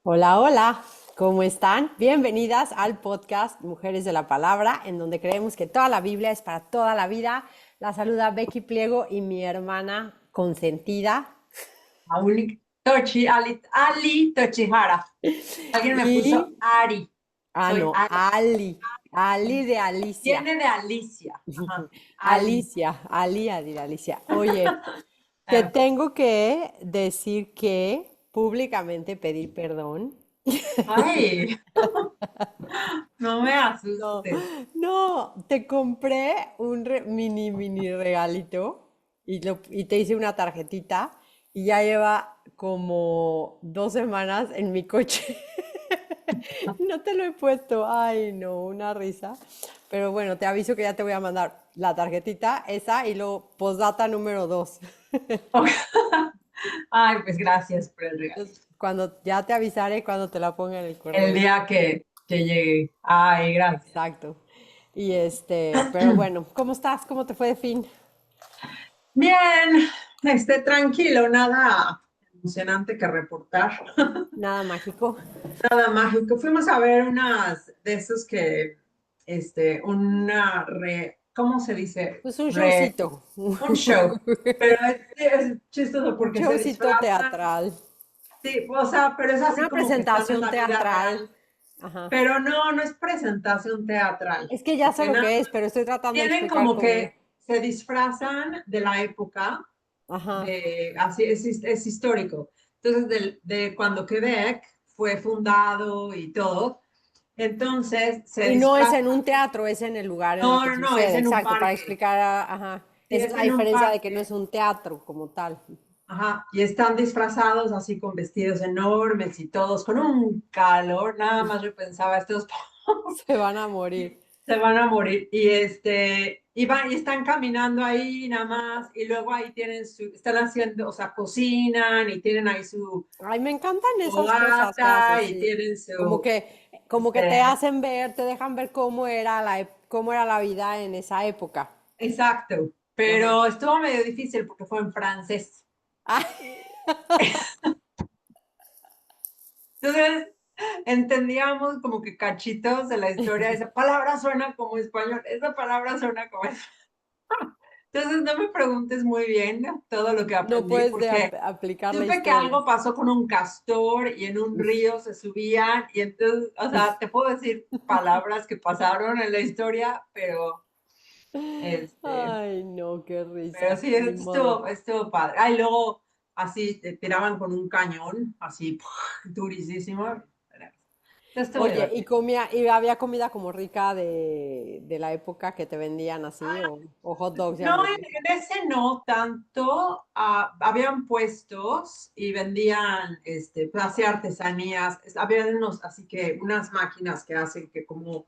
Hola, hola, ¿cómo están? Bienvenidas al podcast Mujeres de la Palabra, en donde creemos que toda la Biblia es para toda la vida. La saluda Becky Pliego y mi hermana consentida. Ali, Ali Tochihara. Alguien me puso Y, Ari. Soy no, Ari. Ali de Alicia. Viene de Alicia. Ajá. Ali. Alicia. Oye, te Eh, tengo que decir que públicamente pedir perdón. Ay, no me No, asustes. no, te compré un mini regalito y te hice una tarjetita y ya lleva como 2 semanas en mi coche. No te lo he puesto, ay no, una risa. Pero bueno, te aviso que ya te voy a mandar la tarjetita, esa y luego postdata número 2. Ay, pues gracias por el regalito. Entonces, cuando ya te avisaré cuando te la ponga en el El correo. día que llegue. Ay, gracias. Exacto. Y pero bueno, ¿cómo estás? ¿Cómo te fue de fin? Bien, tranquilo, nada emocionante que reportar. Nada mágico. Nada mágico. Fuimos a ver unas de esos que, ¿cómo se dice? Pues un showcito. Un show. Pero es chistoso Un porque se showcito disfrazan, teatral. sí, o sea, pero es así Una como que están en presentación la vida teatral. real. Ajá. Pero no, no es presentación teatral. Es que ya sé Porque lo nada, que es, pero estoy tratando de tienen explicar como cómo es. que se disfrazan de la época, Ajá. así es histórico. Entonces, de cuando Quebec fue fundado y todo. Entonces se Y no es en disfrazan. un teatro, es en el lugar en el No, que no, no, es sucede. en un Exacto, para parque. explicar, ajá. Sí, Esa es es la en un diferencia de que no parque. es un teatro como tal. Ajá. Y están disfrazados así con vestidos enormes y todos con un calor. Nada más yo pensaba, estos Se van a morir. se van a morir. Y están caminando ahí nada más. Y luego ahí están haciendo, o sea, cocinan y tienen ahí su Ay, me encantan esas cosas que fogata haces, y sí. tienen Como que te hacen ver, te dejan ver cómo era la vida en esa época. exacto. Ajá. Pero estuvo medio difícil porque fue en francés. Entonces, entendíamos como que cachitos de la historia. Esa palabra suena como español, esa palabra suena como español. Entonces, no me preguntes muy bien todo lo que No aprendí, puedes porque aplicar la supe que historia. algo pasó con un castor y en un río se subían. Y entonces, o sea, te puedo decir palabras que pasaron en la historia, este, Ay, no, qué pero risa. sí, Ni modo. estuvo padre. Ah, y luego así te tiraban con un cañón, así durísimo. Estuvo Oye, divertido. y había comida como rica de la época que te vendían así, o hot dogs y No, hamburguesas. en ese no tanto. Habían puestos y vendían, pues, hacía artesanías. Había unos, así que unas máquinas que hacen que como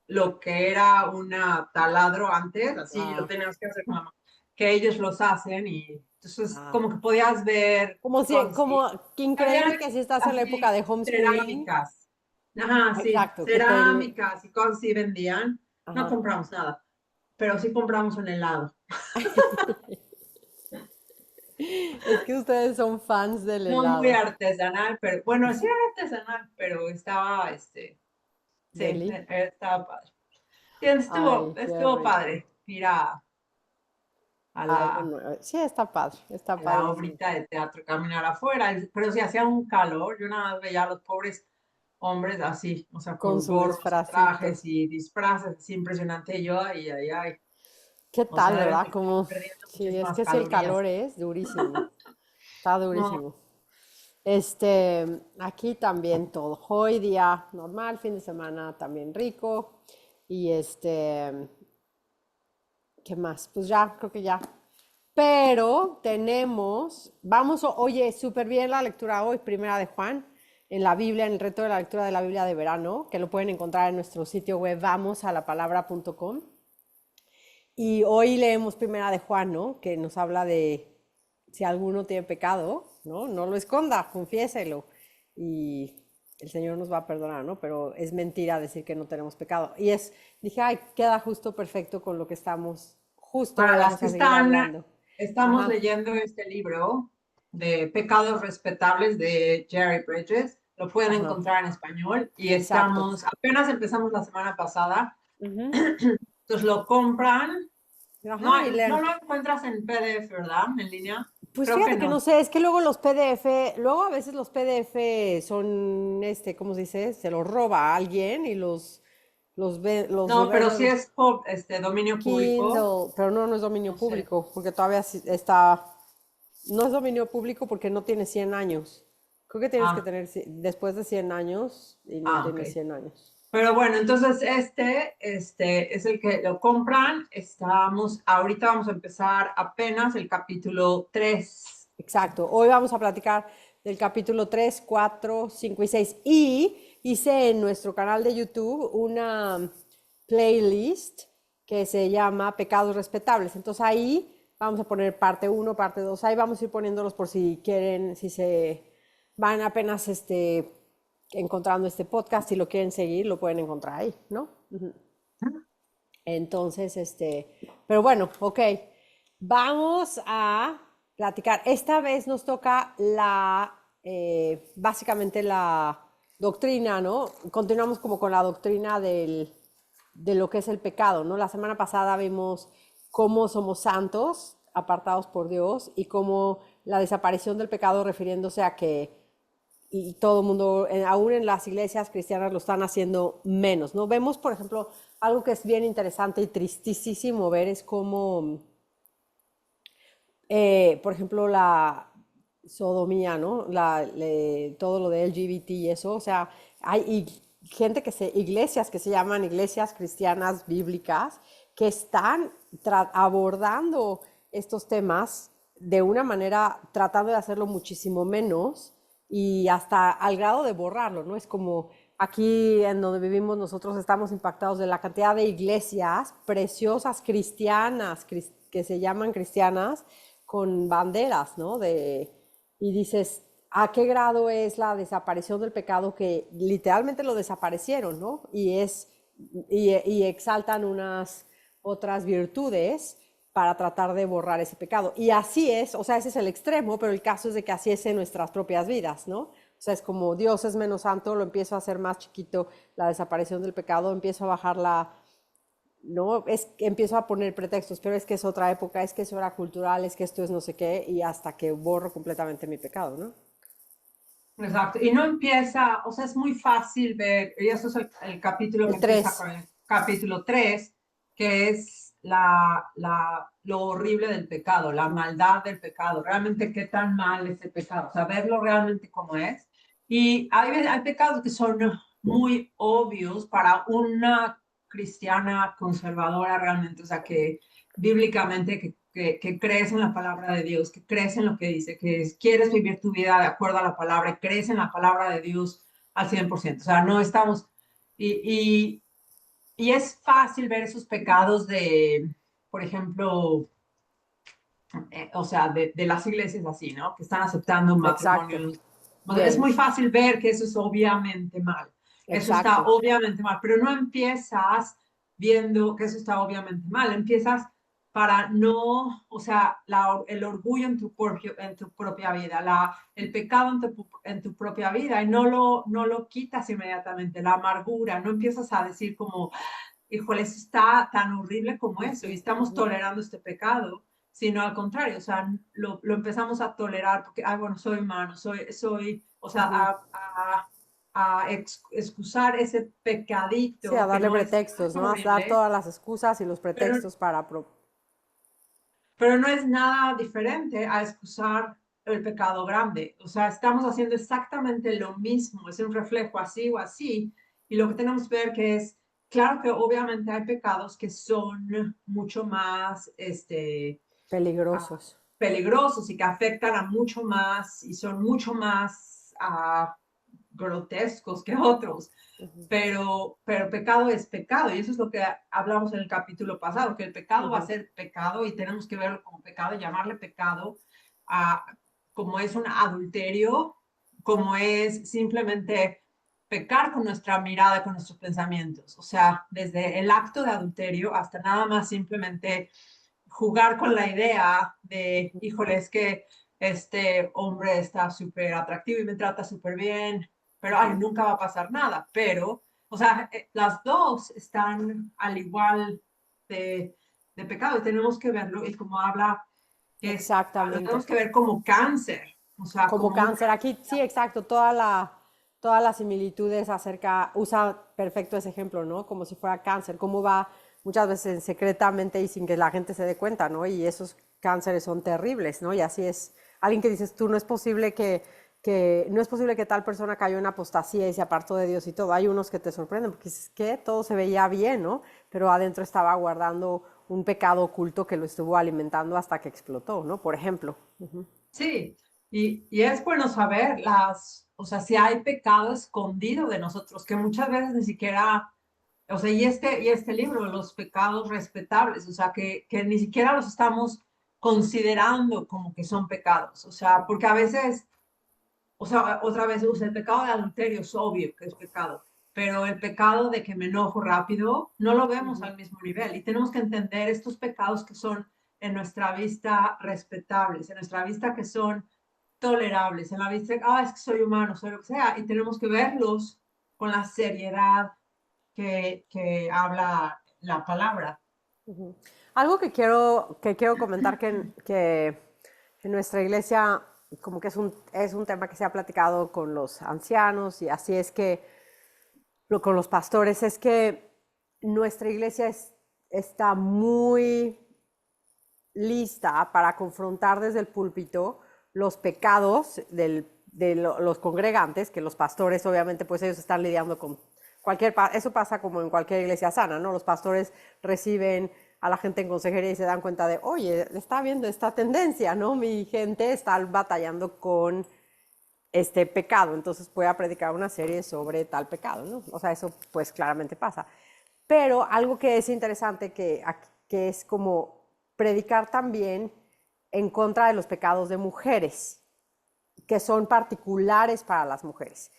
lo que era una taladro antes, así lo Ah, tenías que hacer con la mano, que ellos los hacen y entonces ah. como que podías ver cosas así. Qué increíble Habían que si estás en la época así de homeschooling. cerámicas. Ajá, sí, Exacto, cerámicas y cosas así vendían. No ajá. compramos nada, pero sí compramos un helado. Es que ustedes son fans del No muy helado. artesanal, pero bueno, sí era artesanal, pero estaba, sí, Deli. estaba padre. Sí, Ay, qué estuvo rico. padre ir a Algo la, nuevo. Sí, está a la padrísimo. obrita de teatro, caminar afuera, pero sí hacía un calor, yo nada más veía a los pobres hombres así, o sea, Con con su gorros y disfracito. trajes y disfraces, así impresionante, y yo, ay, ¿Qué o tal, sea, deben verdad? de estar Como, perdiendo sí, es muchísimas que si el calorías. calor es durísimo. Está No, durísimo. Aquí también todo. Hoy día normal, fin de semana también rico. Y ¿qué más? Pues ya, creo que ya. Pero oye, súper bien la lectura hoy, primera de Juan, en la Biblia, en el reto de la lectura de la Biblia de verano, que lo pueden encontrar en nuestro sitio web vamosalapalabra.com. Y hoy leemos primera de Juan, ¿no? Que nos habla de si alguno tiene pecado, ¿no? No lo esconda, confiéselo. Y el Señor nos va a perdonar, ¿no? Pero es mentira decir que no tenemos pecado. Dije, ay, queda justo perfecto con lo que justo para hoy las vamos que a seguir hablando. estamos Ajá, leyendo este libro de Pecados Respetables de Jerry Bridges, lo pueden Ajá, encontrar en español y exacto. apenas empezamos la semana pasada, Ujú. entonces lo compran, no, Ajá, y no leen. lo encuentras en PDF, ¿verdad? En línea, Pues creo que fíjate que no no. sé, es que luego los PDF, luego a veces los PDF son, ¿cómo se dice? Se los roba a alguien y los No, pero sí revenden es dominio público. Kindle, pero no, no es dominio No sé. público, porque todavía está, no es dominio público porque no tiene 100 años. Creo que tienes que Ah, tener después de 100 años y no ok. tiene 100 años. Pero bueno, entonces este es el que lo compran. Ahorita vamos a empezar apenas el capítulo 3. Exacto. Hoy vamos a platicar del capítulo 3, 4, 5 y 6. Y hice en nuestro canal de YouTube una playlist que se llama Pecados Respetables. Entonces ahí vamos a poner parte uno, parte 2. Ahí vamos a ir poniéndolos por si quieren, si se van apenas encontrando este podcast, si lo quieren seguir, lo pueden encontrar ahí, ¿no? Entonces, pero bueno, ok. Vamos a platicar. Esta vez nos toca básicamente la doctrina, ¿no? Continuamos como con la doctrina de lo que es el pecado, ¿no? La semana pasada vimos cómo somos santos, apartados por Dios, y cómo la desaparición del pecado refiriéndose a que y todo el mundo, aún en las iglesias cristianas, lo están haciendo menos, ¿no? Vemos, por ejemplo, algo que es bien interesante y tristísimo ver es cómo, por ejemplo, la sodomía, ¿no? Todo lo de LGBT y eso, o sea, gente iglesias que se llaman iglesias cristianas bíblicas, que están abordando estos temas de una manera, tratando de hacerlo muchísimo menos y hasta al grado de borrarlo, ¿no? Es como aquí en donde vivimos nosotros estamos impactados de la cantidad de iglesias preciosas cristianas, que se llaman cristianas, con banderas, ¿no? Y dices, ¿a qué grado es la desaparición del pecado que literalmente lo desaparecieron, ¿no? Y exaltan unas otras virtudes para tratar de borrar ese pecado. Y así es, o sea, ese es el extremo, pero el caso es de que así es en nuestras propias vidas, ¿no? O sea, es como Dios es menos santo, lo empiezo a hacer más chiquito, la desaparición del pecado, empiezo a bajar no, es que empiezo a poner pretextos, pero es que es otra época, es que eso era cultural, es que esto es no sé qué, y hasta que borro completamente mi pecado, ¿no? Exacto. Y no empieza, o sea, es muy fácil ver, y eso es el capítulo que El empieza 3. con el capítulo 3, que es lo horrible del pecado, la maldad del pecado, realmente qué tan mal es el pecado, o sea, verlo realmente como es. Y hay pecados que son muy obvios para una cristiana conservadora realmente, o sea, que bíblicamente que crees en la palabra de Dios, que crees en lo que dice, quieres vivir tu vida de acuerdo a la palabra y crees en la palabra de Dios al 100%. O sea, no estamos... Y, y, y es fácil ver esos pecados por ejemplo, o sea, de las iglesias así, ¿no? Que están aceptando Exacto. matrimonios. Es Gay. muy fácil ver que eso es obviamente mal. Eso está Exacto. obviamente mal, pero no empiezas viendo que eso está obviamente mal. Empiezas para no, o sea, el orgullo en tu propia vida, el pecado en tu propia vida y no lo quitas inmediatamente, la amargura, no empiezas a decir como, híjole, eso está tan horrible como eso y estamos tolerando este pecado, sino al contrario, o sea, lo empezamos a tolerar porque, ay, bueno, soy humano, o sea, excusar ese Sí, a pecadito que darle no pretextos, es ¿no? A dar horrible, todas las excusas y los pero, pretextos para... pero no es nada diferente a excusar el pecado grande. O sea, estamos haciendo exactamente lo mismo, es un reflejo así o así, y lo que tenemos que ver que es, claro que obviamente hay pecados que son mucho más, peligrosos. peligrosos y que afectan a mucho más y son mucho más grotescos que otros. Pero pecado es pecado y eso es lo que hablamos en el capítulo pasado, que el pecado va a ser pecado y tenemos que verlo como pecado, llamarle pecado a, como es un adulterio, como es simplemente pecar con nuestra mirada, con nuestros pensamientos. O sea, desde el acto de adulterio hasta nada más simplemente jugar con la idea de, híjole, es que este hombre está súper atractivo y me trata súper bien, pero ay, nunca va a pasar nada. Pero, o sea, las dos están al igual de pecado y tenemos que verlo. Y como habla, que es, lo Exactamente. tenemos que ver como cáncer, o sea, Como como un cáncer. Aquí, sí, exacto, todas las similitudes acerca, usa perfecto ese ejemplo, ¿no? Como si fuera cáncer, cómo va muchas veces secretamente y sin que la gente se dé cuenta, ¿no? Y esos cánceres son terribles, ¿no? Y así es, alguien que dices tú, no es posible no es posible que tal persona cayó en apostasía y se apartó de Dios y todo. Hay unos que te sorprenden porque es que todo se veía bien, ¿no? Pero adentro estaba guardando un pecado oculto que lo estuvo alimentando hasta que explotó, ¿no? Por ejemplo. Sí, y es bueno saber o sea, si hay pecado escondido de nosotros, que muchas veces ni siquiera, o sea, y este libro, los pecados respetables, o sea, que ni siquiera los estamos considerando como que son pecados, o sea, porque a veces, o sea, otra vez, o sea, el pecado de adulterio es obvio que es pecado, pero el pecado de que me enojo rápido no lo vemos al mismo nivel y tenemos que entender estos pecados que son en nuestra vista respetables, en nuestra vista que son tolerables, en la vista, es que soy humano, soy lo que sea, y tenemos que verlos con la seriedad que habla la palabra. Algo que quiero comentar que en nuestra iglesia como que es un tema que se ha platicado con los ancianos y así es que con los pastores, es que nuestra iglesia está muy lista para confrontar desde el púlpito los pecados los congregantes, que los pastores obviamente pues ellos están lidiando con eso pasa como en cualquier iglesia sana, ¿no? Los pastores reciben a la gente en consejería y se dan cuenta de, oye, está viendo esta tendencia, ¿no? Mi gente está batallando con este pecado, entonces voy a predicar una serie sobre tal pecado, ¿no? O sea, eso pues claramente pasa. Pero algo que es interesante que es como predicar también en contra de los pecados de mujeres, que son particulares para las mujeres.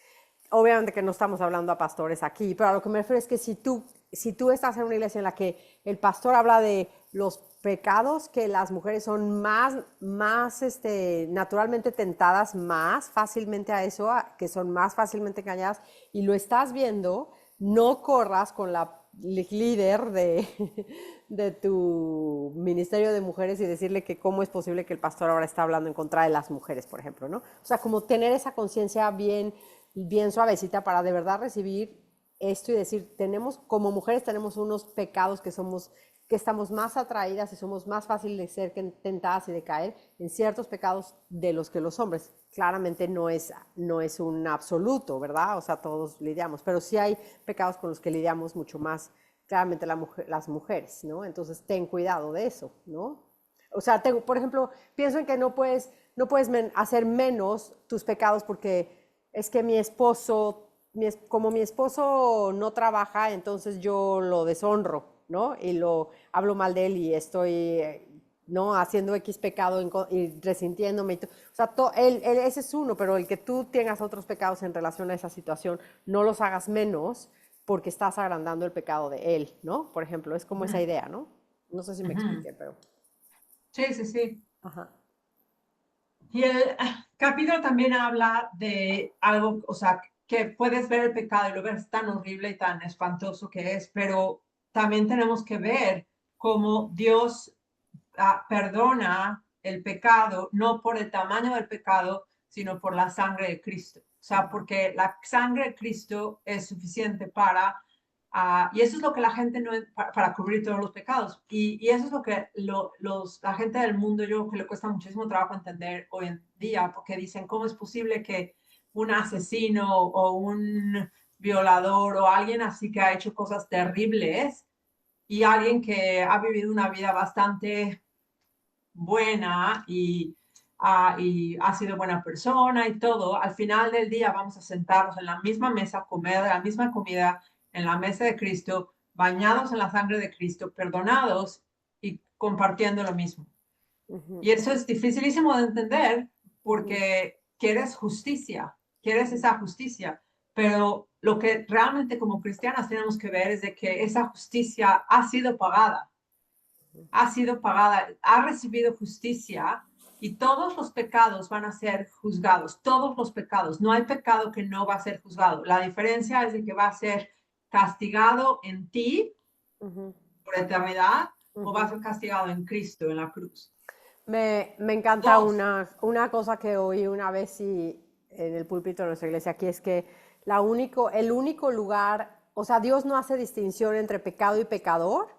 Obviamente que no estamos hablando a pastores aquí, pero a lo que me refiero es que si tú estás en una iglesia en la que el pastor habla de los pecados que las mujeres son más naturalmente tentadas más fácilmente a eso, que son más fácilmente engañadas, y lo estás viendo, no corras con la líder de tu ministerio de mujeres y decirle que cómo es posible que el pastor ahora está hablando en contra de las mujeres, por ejemplo, ¿no? O sea, como tener esa conciencia bien suavecita para de verdad recibir esto y decir, como mujeres tenemos unos pecados que estamos más atraídas y somos más fáciles de ser tentadas y de caer en ciertos pecados de los que los hombres. Claramente no es un absoluto, ¿verdad? O sea, todos lidiamos, pero sí hay pecados con los que lidiamos mucho más claramente las mujeres, ¿no? Entonces ten cuidado de eso, ¿no? O sea, por ejemplo, pienso en que no puedes hacer menos tus pecados porque es que como mi esposo no trabaja, entonces yo lo deshonro, ¿no? Y lo hablo mal de él y estoy, ¿no? Haciendo X pecado y resintiéndome. O sea, ese es uno, pero el que tú tengas otros pecados en relación a esa situación, no los hagas menos porque estás agrandando el pecado de él, ¿no? Por ejemplo, es como esa Ujú, idea, ¿no? No sé si me ujú. expliqué, pero... Sí, sí, sí. Ajá. Y el capítulo también habla de algo, o sea, que puedes ver el pecado y lo ves tan horrible y tan espantoso que es, pero también tenemos que ver cómo Dios perdona el pecado, no por el tamaño del pecado, sino por la sangre de Cristo. O sea, porque la sangre de Cristo es suficiente y eso es lo que la gente no para cubrir todos los pecados. Y eso es lo que la gente del mundo, yo creo que le cuesta muchísimo trabajo entender hoy en día, porque dicen, ¿cómo es posible que un asesino o un violador o alguien así que ha hecho cosas terribles y alguien que ha vivido una vida bastante buena y ha sido buena persona y todo, al final del día vamos a sentarnos en la misma mesa, comer de la misma comida, en la mesa de Cristo, bañados en la sangre de Cristo, perdonados y compartiendo lo mismo. Ujú, Y eso es dificilísimo de entender ujú, porque quieres esa justicia, pero lo que realmente como cristianas tenemos que ver es de que esa justicia ha sido pagada, ha recibido justicia y todos los pecados van a ser juzgados, todos los pecados. No hay pecado que no va a ser juzgado. La diferencia es de que va a ser castigado en ti por eternidad o va a ser castigado en Cristo, en la cruz. Me encanta Dos. una cosa que oí una vez en el púlpito de nuestra iglesia aquí es que el único lugar, o sea, Dios no hace distinción entre pecado y pecador.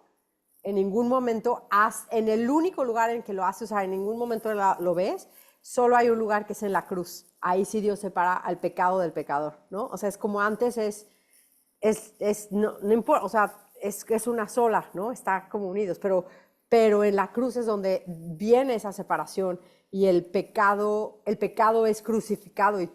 En ningún momento, en el único lugar en que lo hace, o sea, en ningún momento lo ves, solo hay un lugar que es en la cruz. Ahí sí Dios separa al pecado del pecador, ¿no? O sea, es como antes no importa, o sea, es una sola, ¿no? Está como unidos, pero en la cruz es donde viene esa separación y el pecado es crucificado y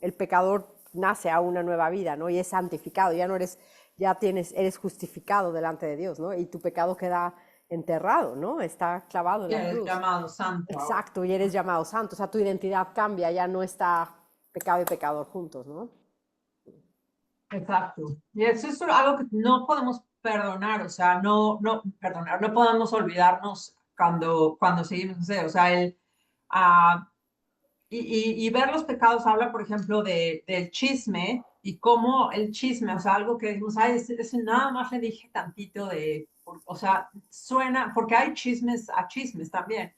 el pecador, nace a una nueva vida, ¿no? Y es santificado, eres justificado delante de Dios, ¿no? Y tu pecado queda enterrado, ¿no? Está clavado en la Eres cruz. llamado santo. Exacto, y eres llamado santo, o sea, tu identidad cambia, ya no está pecado y pecador juntos, ¿no? Exacto. Y eso es algo que no podemos perdonar, o sea, perdonar, no podemos olvidarnos cuando seguimos, o sea, ah, y ver los pecados habla, por ejemplo, del chisme y cómo el chisme, o sea, algo que decimos, ay, nada más le dije tantito o sea, suena, porque hay chismes a chismes también,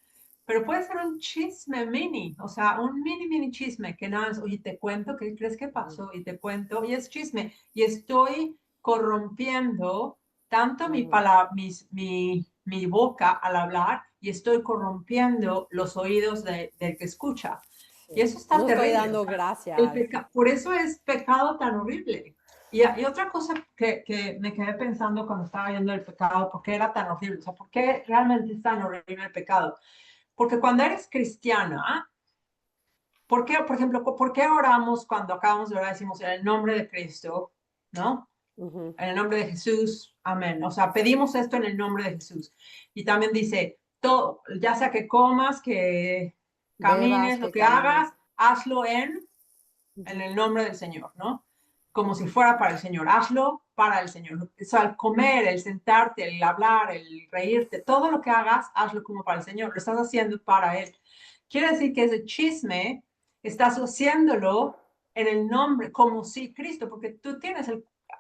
pero puede ser un chisme mini, o sea, un mini chisme que nada es, oye, te cuento, ¿qué crees que pasó? Y te cuento, y es chisme, y estoy corrompiendo tanto mi boca al hablar y estoy corrompiendo los oídos del que escucha. Y eso está No estoy terrible. dando O sea, gracias. por eso es pecado tan horrible. Y otra cosa que me quedé pensando cuando estaba viendo el pecado, ¿por qué era tan horrible? O sea, ¿por qué realmente es tan horrible el pecado? Porque cuando eres cristiana, ¿por qué, por ejemplo, por qué oramos cuando acabamos de orar? Decimos en el nombre de Cristo, ¿no? En el nombre de Jesús, amén. O sea, pedimos esto en el nombre de Jesús. Y también dice, todo, ya sea que comas, que Bebas, camines, lo que que camines. hagas, hazlo en el nombre del Señor, ¿no? Como si fuera para el Señor, hazlo para el Señor. O sea, el comer, el sentarte, el hablar, el reírte, todo lo que hagas, hazlo como para el Señor, lo estás haciendo para Él. Quiere decir que ese chisme estás haciéndolo en el nombre, como si Cristo, porque tú tienes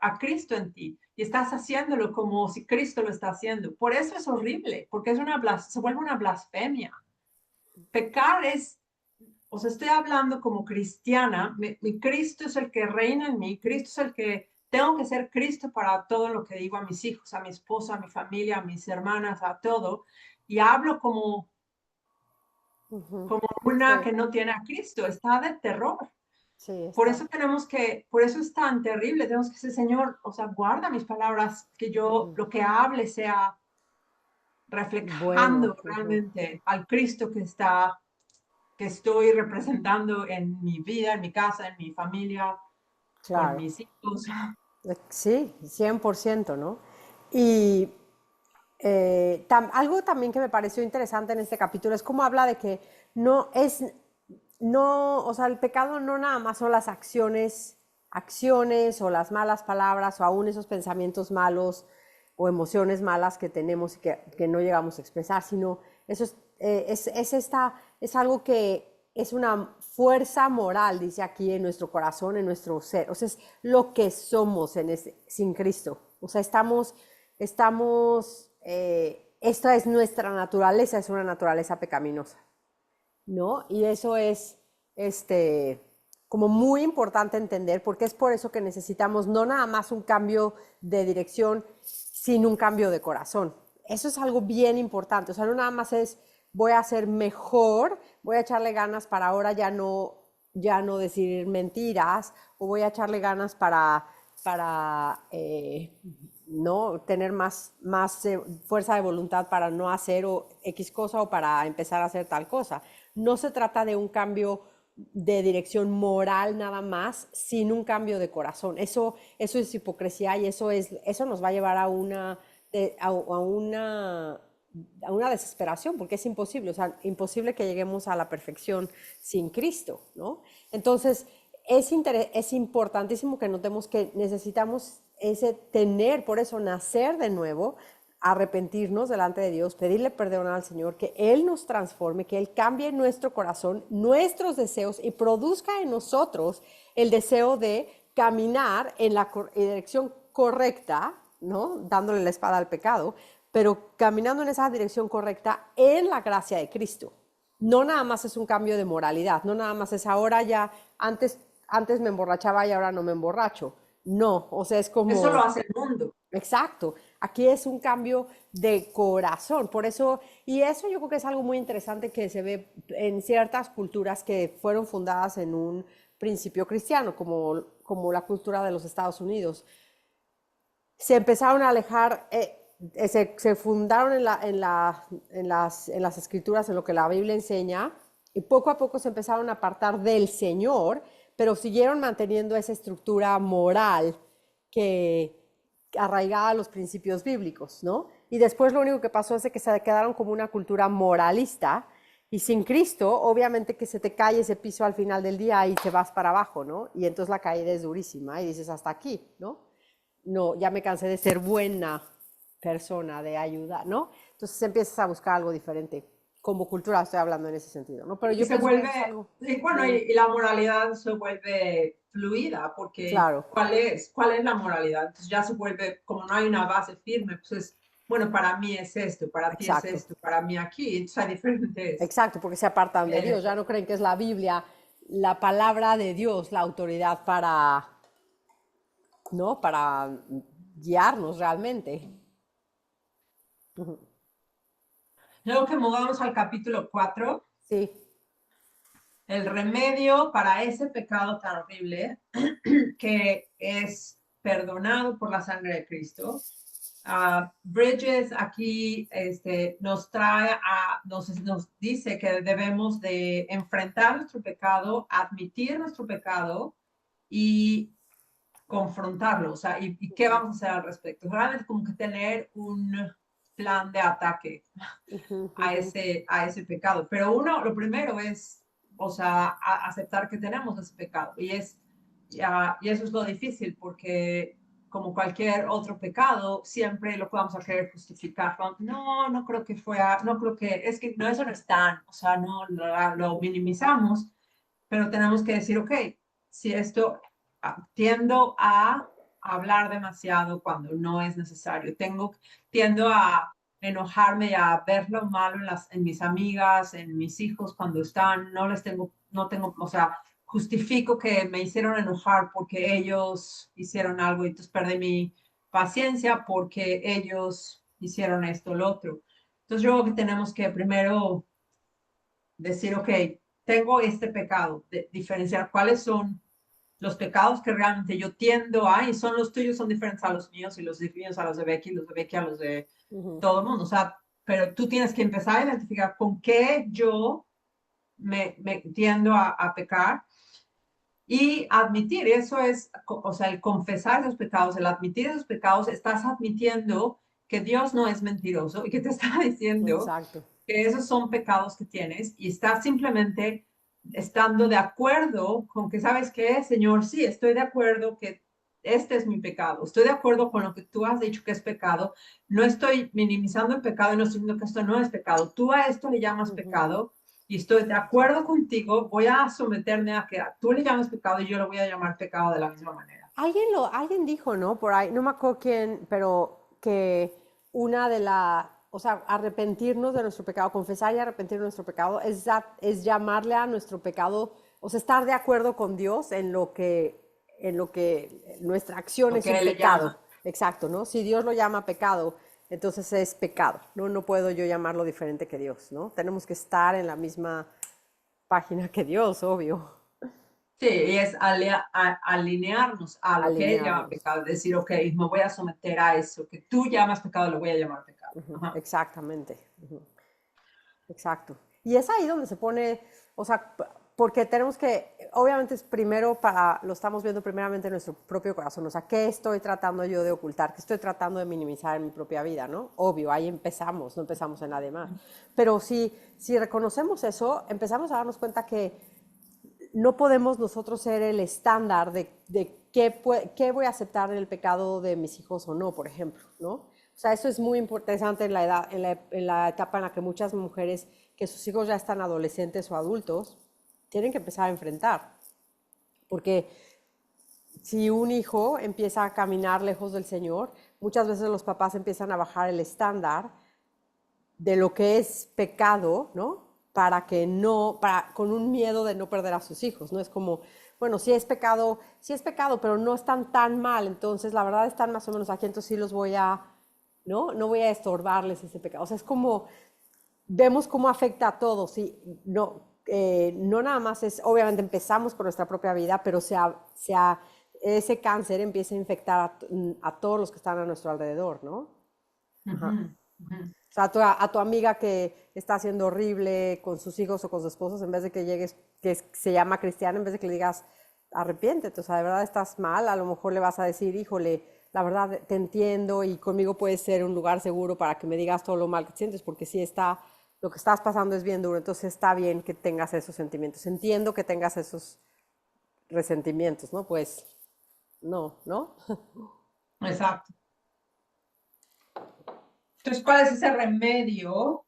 a Cristo en ti y estás haciéndolo como si Cristo lo está haciendo. Por eso es horrible, porque se vuelve una blasfemia. Pecar es, o sea, estoy hablando como cristiana, mi Cristo es el que reina en mí, Cristo es el que tengo que ser Cristo para todo lo que digo a mis hijos, a mi esposa, a mi familia, a mis hermanas, a todo, y hablo como una Sí, que no tiene a Cristo, está de terror. sí, Por está. eso por eso es tan terrible, tenemos que decir, Señor, o sea, guarda mis palabras, que yo lo que hable sea Bueno, reflejando realmente al Cristo que estoy representando en mi vida, en mi casa, en mi familia, con claro. mis hijos. Sí, 100%, ¿no? Y algo también que me pareció interesante en este capítulo es cómo habla de que o sea, el pecado no nada más son las acciones o las malas palabras o aún esos pensamientos malos o emociones malas que tenemos y que no llegamos a expresar, sino eso es algo que es una fuerza moral, dice aquí, en nuestro corazón, en nuestro ser. O sea, es lo que somos sin Cristo. O sea, esta es nuestra naturaleza, es una naturaleza pecaminosa, ¿no? Y eso es como muy importante entender, porque es por eso que necesitamos no nada más un cambio de dirección, sino un cambio de corazón. Eso es algo bien importante, o sea, no nada más es voy a ser mejor, voy a echarle ganas para ahora ya no decir mentiras, o voy a echarle ganas para no tener más fuerza de voluntad para no hacer X cosa o para empezar a hacer tal cosa. No se trata de un cambio de dirección moral nada más, sin un cambio de corazón. Eso es hipocresía y eso nos va a llevar a una desesperación, porque es imposible, o sea, imposible que lleguemos a la perfección sin Cristo, ¿no? Entonces, es importantísimo que notemos que necesitamos por eso nacer de nuevo, arrepentirnos delante de Dios, pedirle perdón al Señor, que Él nos transforme, que Él cambie nuestro corazón, nuestros deseos y produzca en nosotros el deseo de caminar en la dirección correcta, ¿no? Dándole la espada al pecado, pero caminando en esa dirección correcta en la gracia de Cristo. No nada más es un cambio de moralidad, no nada más es ahora ya, antes me emborrachaba y ahora no me emborracho. No, o sea, es Eso lo como... hace el mundo. Exacto, aquí es un cambio de corazón, por eso, y eso yo creo que es algo muy interesante que se ve en ciertas culturas que fueron fundadas en un principio cristiano, como la cultura de los Estados Unidos. Se empezaron a alejar, se fundaron en las escrituras, en lo que la Biblia enseña, y poco a poco se empezaron a apartar del Señor, pero siguieron manteniendo esa estructura moral que arraigada a los principios bíblicos, ¿no? Y después lo único que pasó es que se quedaron como una cultura moralista, y sin Cristo, obviamente que se te cae ese piso al final del día y te vas para abajo, ¿no? Y entonces la caída es durísima y dices, hasta aquí, ¿no? No, ya me cansé de ser buena persona, de ayuda, ¿no? Entonces empiezas a buscar algo diferente. Como cultura estoy hablando en ese sentido, ¿no? Pero Y yo se pienso que vuelve, eso es algo y bueno, bien y la moralidad se vuelve fluida, porque claro. ¿cuál es la moralidad? Entonces ya se vuelve, como no hay una base firme, pues es, bueno, para mí es esto, para ti es Exacto, esto, para mí aquí, entonces hay diferentes. exacto, porque se apartan de Dios, eh, ya no creen que es la Biblia, la palabra de Dios, la autoridad para, ¿no? Para guiarnos realmente. Luego que movamos al capítulo 4, Sí, el remedio para ese pecado tan horrible que es perdonado por la sangre de Cristo. Bridges aquí nos dice que debemos de enfrentar nuestro pecado, admitir nuestro pecado y confrontarlo. O sea, ¿y qué vamos a hacer al respecto? Realmente como que tener un plan de ataque a ese pecado. Pero lo primero es, o sea, aceptar que tenemos ese pecado. Y eso es lo difícil porque como cualquier otro pecado, siempre lo podamos a querer justificar. No, no creo que no creo que, es que no, eso no es tan, o sea, no lo minimizamos, pero tenemos que decir, ok, si esto tiendo a hablar demasiado cuando no es necesario, tiendo a enojarme y a ver lo malo en mis amigas, en mis hijos cuando están, no tengo, o sea, justifico que me hicieron enojar porque ellos hicieron algo y entonces perdí mi paciencia porque ellos hicieron esto o lo otro. Entonces yo creo que tenemos que primero decir, ok, tengo este pecado, diferenciar cuáles son los pecados que realmente yo tiendo a, y son los tuyos, son diferentes a los míos, y los míos a los de Becky, los de Becky a los de todo el mundo. O sea, pero tú tienes que empezar a identificar con qué yo me tiendo a pecar y admitir, eso es, o sea, el confesar esos pecados, el admitir esos pecados, estás admitiendo que Dios no es mentiroso y que te está diciendo exacto. que esos son pecados que tienes y estás simplemente estando de acuerdo con que, ¿sabes qué, Señor? Sí, estoy de acuerdo que este es mi pecado. Estoy de acuerdo con lo que tú has dicho que es pecado. No estoy minimizando el pecado y no estoy diciendo que esto no es pecado. Tú a esto le llamas pecado y estoy de acuerdo contigo. Voy a someterme a que tú le llames pecado y yo lo voy a llamar pecado de la misma manera. Alguien dijo, ¿no? Por ahí, no me acuerdo quién, pero que o sea, arrepentirnos de nuestro pecado, confesar y arrepentirnos de nuestro pecado, es llamarle a nuestro pecado, o sea, estar de acuerdo con Dios en lo que nuestra acción Lo es que un él le pecado. llama. Exacto, ¿no? Si Dios lo llama pecado, entonces es pecado, ¿no? No puedo yo llamarlo diferente que Dios, ¿no? Tenemos que estar en la misma página que Dios, obvio, Sí, y es alinearnos a lo que él llama alinearnos. pecado, decir, ok, me voy a someter a eso que tú llamas pecado, lo voy a llamar pecado. Ajá. Exactamente. Exacto. Y es ahí donde se pone, o sea, porque tenemos que, obviamente es primero lo estamos viendo primeramente en nuestro propio corazón, o sea, ¿qué estoy tratando yo de ocultar? ¿Qué estoy tratando de minimizar en mi propia vida, no? Obvio, ahí empezamos, no empezamos en nadie más. Pero si reconocemos eso, empezamos a darnos cuenta que no podemos nosotros ser el estándar de qué voy a aceptar en el pecado de mis hijos o no, por ejemplo, ¿no? O O sea, eso es muy interesante en la edad, en la etapa en la que muchas mujeres que sus hijos ya están adolescentes o adultos tienen que empezar a enfrentar. Porque si un hijo empieza a caminar lejos del Señor, muchas veces los papás empiezan a bajar el estándar de lo que es pecado, ¿no? Para que no, con un miedo de no perder a sus hijos, ¿no? Es como, bueno, sí es pecado, pero no están tan mal, entonces la verdad están más o menos aquí, entonces sí los voy a, ¿no? No voy a estorbarles ese pecado. O sea, es como, vemos cómo afecta a todos, ¿sí? No, no nada más es, obviamente empezamos con nuestra propia vida, pero ese cáncer empieza a infectar a todos los que están a nuestro alrededor, ¿no? Ajá. Ujú, ujú. O sea, a tu amiga que está haciendo horrible con sus hijos o con sus esposos, en vez de que llegues, se llama cristiana, en vez de que le digas, arrepiéntete, o sea, de verdad estás mal, a lo mejor le vas a decir, híjole, la verdad te entiendo y conmigo puede ser un lugar seguro para que me digas todo lo mal que sientes, porque sí está, lo que estás pasando es bien duro, entonces está bien que tengas esos sentimientos. Entiendo que tengas esos resentimientos, ¿no? Pues no, ¿no? Exacto. Entonces, ¿cuál es ese remedio?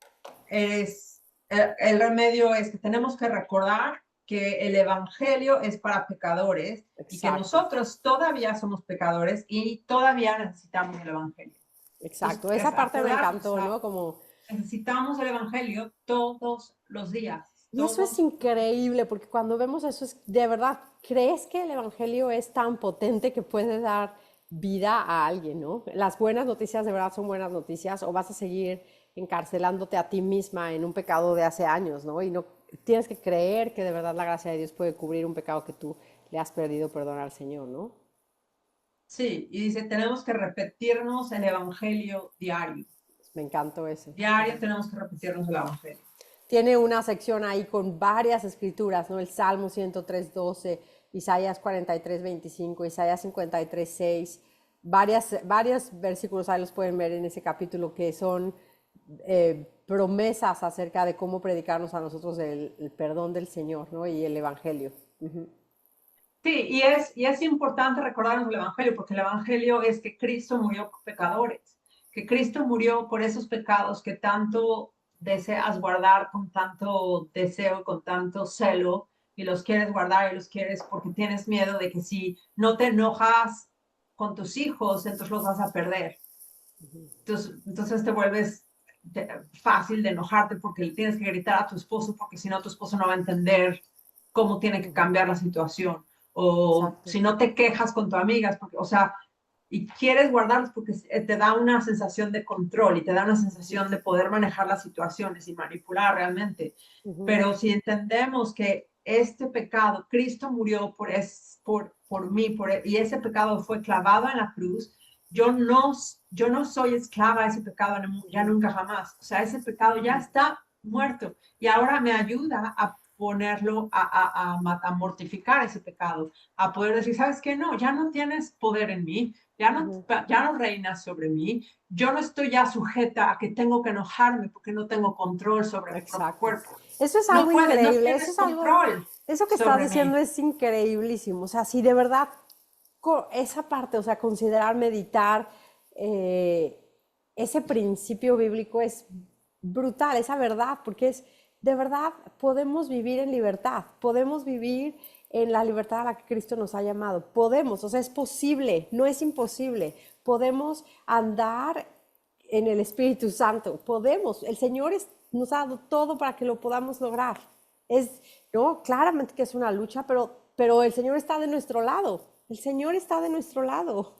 El remedio es que tenemos que recordar que el evangelio es para pecadores y que Exacto, nosotros todavía somos pecadores y todavía necesitamos el evangelio. Entonces, exacto. Esa parte me acordarnos, o encantó, sea, ¿no? Como necesitamos el evangelio todos los días, y eso es increíble, porque cuando vemos eso, es, de verdad, ¿crees que el Evangelio es tan potente que puede dar vida a alguien, ¿no? Las buenas noticias de verdad son buenas noticias, o vas a seguir encarcelándote a ti misma en un pecado de hace años, ¿no? Y no tienes que creer que de verdad la gracia de Dios puede cubrir un pecado que tú le has perdido perdón al Señor, ¿no? Sí, y dice, tenemos que repetirnos el evangelio diario. Me encantó ese. Diario tenemos que repetirnos el evangelio. Tiene una sección ahí con varias escrituras, ¿no? El Salmo 103:12, Isaías 43:25, Isaías 53:6, varios versículos ahí los pueden ver en ese capítulo que son promesas acerca de cómo predicarnos a nosotros el perdón del Señor, ¿no? Y el Evangelio. Sí, y es importante recordarnos el Evangelio, porque el Evangelio es que Cristo murió por pecadores, que Cristo murió por esos pecados que tanto deseas guardar con tanto deseo, con tanto celo, y los quieres guardar y los quieres porque tienes miedo de que si no te enojas con tus hijos, entonces los vas a perder. Entonces te vuelves fácil de enojarte porque le tienes que gritar a tu esposo porque si no tu esposo no va a entender cómo tiene que cambiar la situación. O Exacto. si no te quejas con tu amiga, porque, o sea, y quieres guardarlos porque te da una sensación de control y te da una sensación de poder manejar las situaciones y manipular realmente. Pero si entendemos que este pecado, Cristo murió por mí, y ese pecado fue clavado en la cruz, yo no soy esclava de ese pecado ya nunca jamás. O sea, ese pecado ya está muerto y ahora me ayuda a ponerlo, a mortificar ese pecado, a poder decir, ¿sabes qué? No, ya no tienes poder en mí, ya no reinas sobre mí, yo no estoy ya sujeta a que tengo que enojarme porque no tengo control sobre mi propio Exacto. cuerpo. Eso es No algo puedes, no increíble, eso tienes es algo, control eso que estás sobre diciendo mí. es increíblísimo. O sea, si de verdad esa parte, o sea, considerar, meditar, eh, ese principio bíblico es brutal, esa verdad, porque es, de verdad, podemos vivir en libertad, podemos vivir en la libertad a la que Cristo nos ha llamado, podemos, o sea, es posible, no es imposible, podemos andar en el Espíritu Santo, podemos, el Señor nos ha dado todo para que lo podamos lograr. Es, no, claramente que es una lucha, pero el Señor está de nuestro lado. El Señor está de nuestro lado.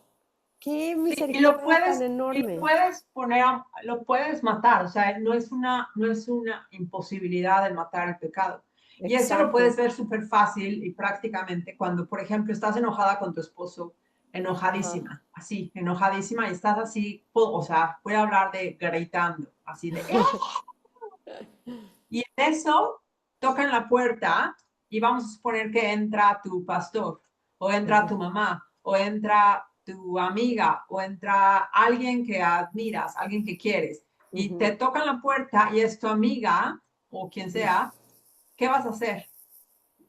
Qué Sí, y lo misericordia tan puedes, y lo enorme. puedes poner, lo puedes matar, o sea, no es una imposibilidad el matar el pecado. Y eso lo Exacto. puedes ver súper fácil y prácticamente cuando, por ejemplo, estás enojada con tu esposo, Ajá. enojadísima, así, enojadísima y estás así, o sea, voy a hablar de gritando, así de, y en eso tocan la puerta y vamos a suponer que entra tu pastor o entra tu mamá o entra tu amiga o entra alguien que admiras, alguien que quieres y te tocan la puerta y es tu amiga o quien sea, ¿qué vas a hacer?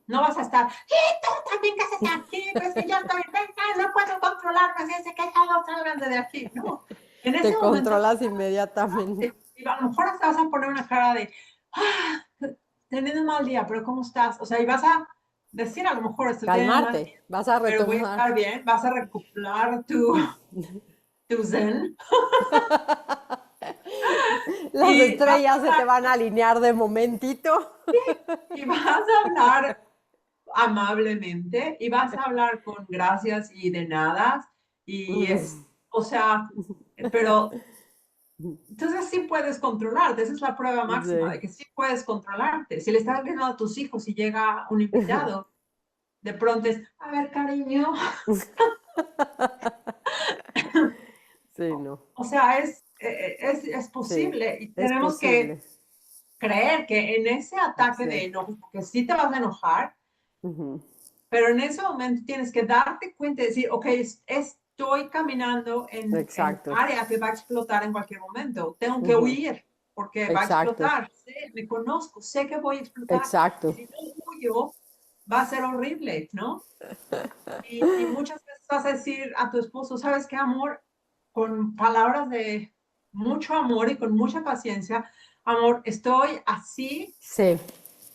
No vas a estar, ¿qué? Tú también que haces aquí, pues que yo estoy, venga, no puedo controlarme, si se queja, no salgan de aquí, ¿no? En Te ese momento, controlas inmediatamente. y a lo mejor hasta vas a poner una cara de, ah, teniendo un mal día, pero ¿cómo estás? O sea, y vas a decir a lo mejor estoy teniendo un mal día, Calmarte, vas a pero voy a retomar. estar bien, vas a recuperar tu zen Las y vas a estrellas se te hablar, van a alinear de momentito. y vas a hablar amablemente y vas a hablar con gracias y de nada y o sea, pero entonces sí puedes controlarte, esa es la prueba máxima de Sí. que sí puedes controlarte. Si le estás viendo a tus hijos y llega un invitado, de pronto es, a ver, cariño, Sí, no. o sea, es Sí, posible y es tenemos que posible. creer que en ese ataque de Sí. enojo, porque sí te vas a enojar, Ujú. pero en ese momento tienes que darte cuenta y decir, ok, estoy caminando en Exacto. área que va a explotar en cualquier momento. Tengo que Ujú. huir porque va a Exacto. explotar. Sé, me conozco, sé que voy a explotar. Y Exacto. si no huyo, va a ser horrible, ¿no? Y muchas veces vas a decir a tu esposo, ¿sabes qué, amor? Con palabras de mucho amor y con mucha paciencia, amor, estoy así Sí.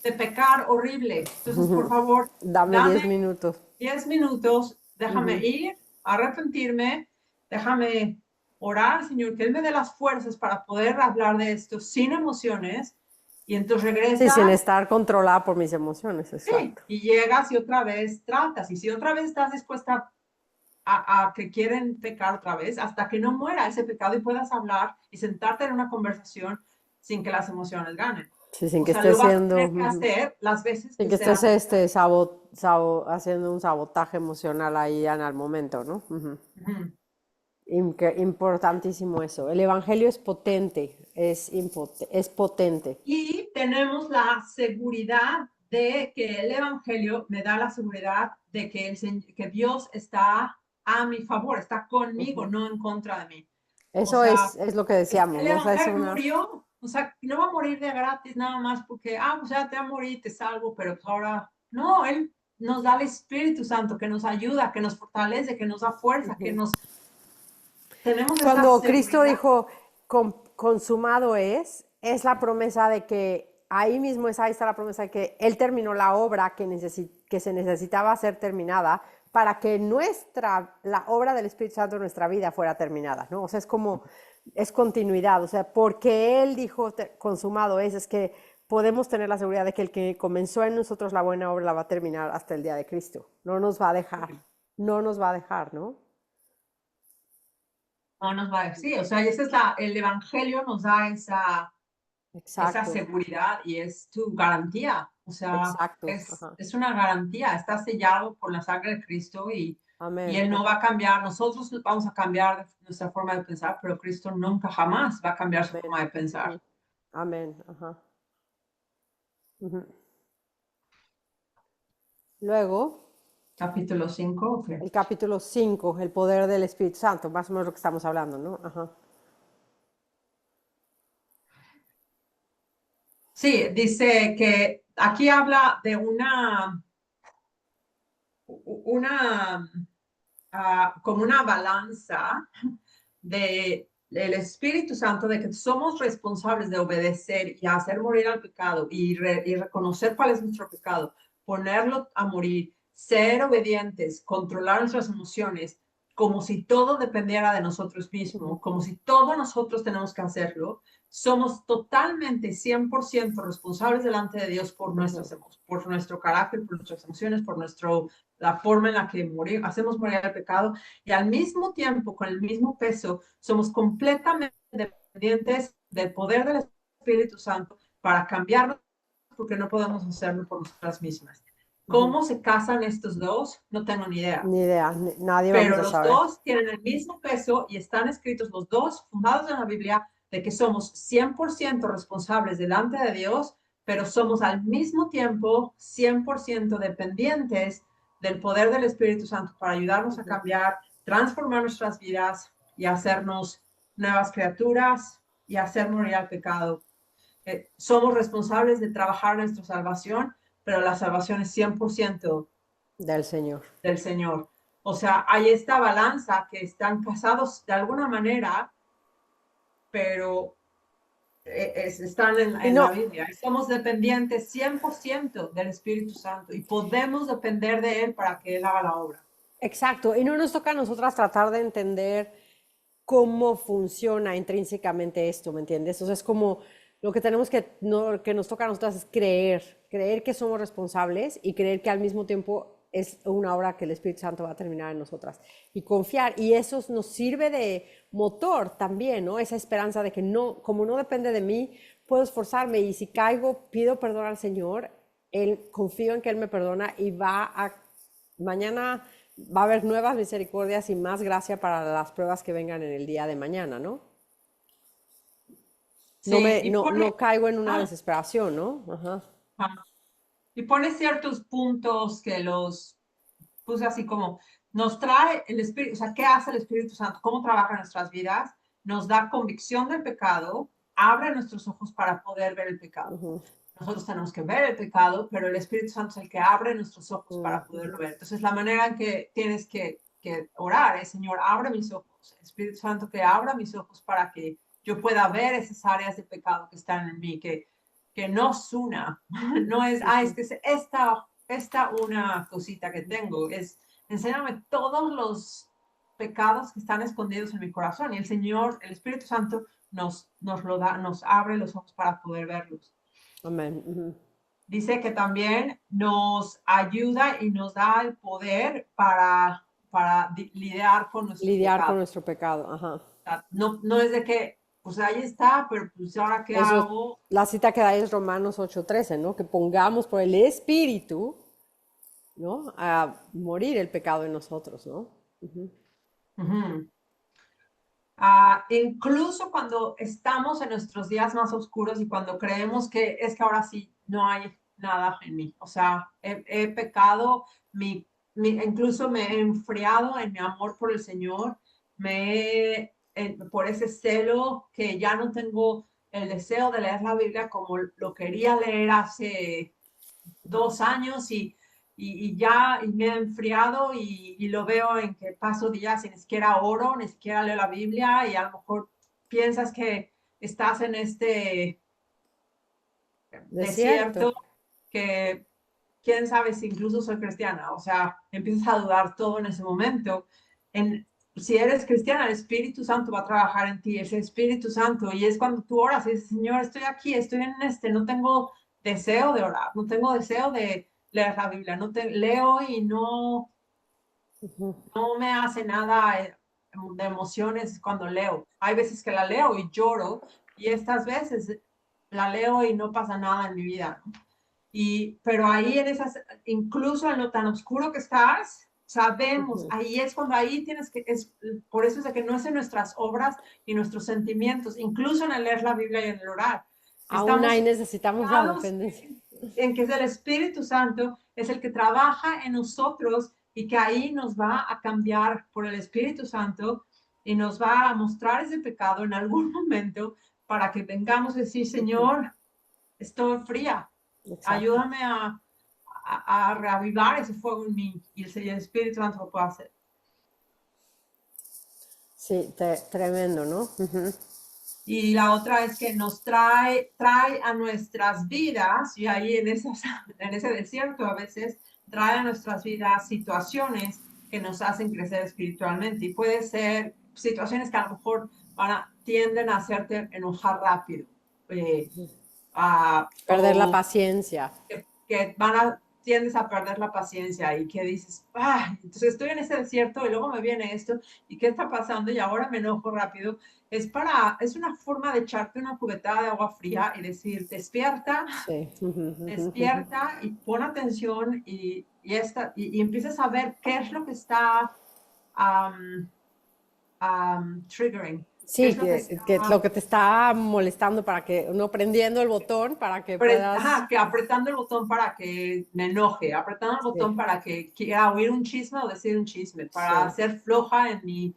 de pecar horrible. Entonces, por favor, Dame dame 10 minutos. 10 minutos, déjame Ujú. ir, arrepentirme, déjame orar, Señor, que Él me dé las fuerzas para poder hablar de esto sin emociones. Y entonces Sí, sin regresas, estar controlada por mis emociones. sí, Exacto. y llegas y otra vez tratas. Y si otra vez estás dispuesta a que quieren pecar otra vez, hasta que no muera ese pecado y puedas hablar y sentarte en una conversación sin que las emociones ganen. Sí, sin O que sea, lo estés vas a siendo, tener que hacer las veces sin que que estés sean haciendo un sabotaje emocional ahí en el momento, ¿no? Ujú. necesarias. Importantísimo eso. El evangelio es potente, es potente. Y tenemos la seguridad de que el Evangelio me da la seguridad de que, que Dios está a mi favor, está conmigo, Ujú. no en contra de mí. O Eso sea, es lo que decíamos, el ¿no? O sea, es Evangelio una... murió, o sea, no va a morir de gratis nada más porque, pues ya te va a morir, te salvo, pero pues ahora, no, Él nos da el Espíritu Santo que nos ayuda, que nos fortalece, que nos da fuerza, que nos, tenemos esa Cuando Cristo seguridad. dijo, consumado es la promesa de que ahí mismo ahí está la promesa de que Él terminó la obra que se necesitaba ser terminada para que la obra del Espíritu Santo en nuestra vida fuera terminada, ¿no? O sea, es como, es continuidad, o sea, porque Él dijo consumado es que podemos tener la seguridad de que el que comenzó en nosotros la buena obra la va a terminar hasta el día de Cristo, no nos va a dejar, no nos va a dejar, ¿no? No nos va a decir, o sea, y esa es el Evangelio nos da esa Exacto, seguridad y es tu garantía, o sea, exacto, ajá. es una garantía, está sellado por la sangre de Cristo y Amén. Él no va a cambiar, nosotros vamos a cambiar nuestra forma de pensar, pero Cristo nunca jamás va a cambiar su Amén. forma de pensar. Ujú. Amén. Ajá. Ujú. Luego, Capítulo 5, ok. el capítulo 5, el poder del Espíritu Santo, más o menos lo que estamos hablando, ¿no? Ajá. Sí, dice que aquí habla de una como una balanza del Espíritu Santo, de que somos responsables de obedecer y hacer morir al pecado y reconocer cuál es nuestro pecado, ponerlo a morir, ser obedientes, controlar nuestras emociones, como si todo dependiera de nosotros mismos, Ujú. como si todos nosotros tenemos que hacerlo. Somos totalmente 100% responsables delante de Dios por Ujú. por nuestro carácter, por nuestras emociones, por la forma en la que hacemos morir el pecado y al mismo tiempo, con el mismo peso, somos completamente dependientes del poder del Espíritu Santo para cambiarnos porque no podemos hacerlo por nosotras mismas. Ujú. ¿Cómo se casan estos dos? No tengo ni idea. Ni idea, nadie vamos Pero a los saber. dos tienen el mismo peso y están escritos los dos, fundados en la Biblia, de que somos 100% responsables delante de Dios, pero somos al mismo tiempo 100% dependientes del poder del Espíritu Santo para ayudarnos a Ujú. cambiar, transformar nuestras vidas y hacernos nuevas criaturas y hacer morir al pecado. Somos responsables de trabajar nuestra salvación, pero la salvación es 100% Del Señor. del Señor. O sea, hay esta balanza que están casados de alguna manera, pero están Y en no, la Biblia. Somos dependientes 100% del Espíritu Santo y podemos depender de Él para que Él haga la obra. exacto, y no nos toca a nosotras tratar de entender cómo funciona intrínsecamente esto, ¿me entiendes? O sea, es como lo que tenemos que, no, que nos toca a nosotras es creer que somos responsables y creer que al mismo tiempo es una obra que el Espíritu Santo va a terminar en nosotras y confiar. Y eso nos sirve de motor también, ¿no? Esa esperanza de que no, como no depende de mí, puedo esforzarme y si caigo, pido perdón al Señor, Él, confío en que Él me perdona y mañana va a haber nuevas misericordias y más gracia para las pruebas que vengan en el día de mañana, ¿no? Sí, y No caigo en una ah, desesperación, ¿no? Ajá. ah, y pone ciertos puntos que los puse así como nos trae el Espíritu, o sea, ¿qué hace el Espíritu Santo? ¿Cómo trabaja en nuestras vidas? Nos da convicción del pecado, abre nuestros ojos para poder ver el pecado. Nosotros tenemos que ver el pecado, pero el Espíritu Santo es el que abre nuestros ojos para poderlo ver. Entonces, la manera en que tienes que orar es, Señor, abre mis ojos. Espíritu Santo, que abra mis ojos para que yo pueda ver esas áreas de pecado que están en mí, que no es una, no es, es que es esta una cosita que tengo, es, enséñame todos los pecados que están escondidos en mi corazón. Y el Señor, el Espíritu Santo, nos lo da, nos abre los ojos para poder verlos. Amén. Ujú. Dice que también nos ayuda y nos da el poder para lidiar con nuestro Lidiar con pecado. nuestro pecado, ajá. O sea, no, no es de que, pues ahí está, pero pues ahora qué Eso es, hago. la cita que da es Romanos 8:13, ¿no? Que pongamos por el Espíritu, ¿no? A morir el pecado en nosotros, ¿no? Ujú. Incluso cuando estamos en nuestros días más oscuros y cuando creemos que es que ahora sí no hay nada en mí. O sea, he pecado, incluso me he enfriado en mi amor por el Señor, por ese celo que ya no tengo el deseo de leer la Biblia como lo quería leer hace 2 años y ya y me he enfriado y lo veo en que paso días y ni siquiera oro, ni siquiera leo la Biblia y a lo mejor piensas que estás en este Desierto. desierto que quién sabe si incluso soy cristiana, o sea, empiezas a dudar todo en ese momento. Si eres cristiana, el Espíritu Santo va a trabajar en ti, ese Espíritu Santo, y es cuando tú oras y dices, Señor, estoy aquí, estoy en no tengo deseo de orar, no tengo deseo de leer la Biblia, no te leo y no me hace nada de emociones cuando leo. Hay veces que la leo y lloro, y estas veces la leo y no pasa nada en mi vida, ¿no? Pero ahí en esas, incluso en lo tan oscuro que estás, sabemos, ahí es cuando ahí tienes por eso es de que no es en nuestras obras y nuestros sentimientos, incluso en el leer la Biblia y en el orar. Aún ahí Estamos necesitamos la fijados dependencia. en que es el Espíritu Santo, es el que trabaja en nosotros y que ahí nos va a cambiar por el Espíritu Santo y nos va a mostrar ese pecado en algún momento para que tengamos que decir, Señor, estoy fría, Exacto. ayúdame a reavivar ese fuego en mí y el Espíritu Santo lo puede hacer. Sí, tremendo, ¿no? Ujú. Y la otra es que nos trae a nuestras vidas, y ahí en ese desierto a veces trae a nuestras vidas situaciones que nos hacen crecer espiritualmente. Y puede ser situaciones que a lo mejor tienden a hacerte enojar rápido. Eh, Perder la o paciencia. que tiendes a perder la paciencia y que dices, entonces estoy en ese desierto y luego me viene esto y qué está pasando y ahora me enojo rápido. Es una forma de echarte una cubetada de agua fría y decir, despierta, Sí. despierta y pon atención y empiezas a ver qué es lo que está um, triggering, qué es Sí, lo que que está lo que te está molestando para que, no prendiendo el botón para que puedas. que apretando el botón para que me enoje, apretando el Sí, botón para que quiera oír un chisme o decir un chisme, para sí. ser floja en mis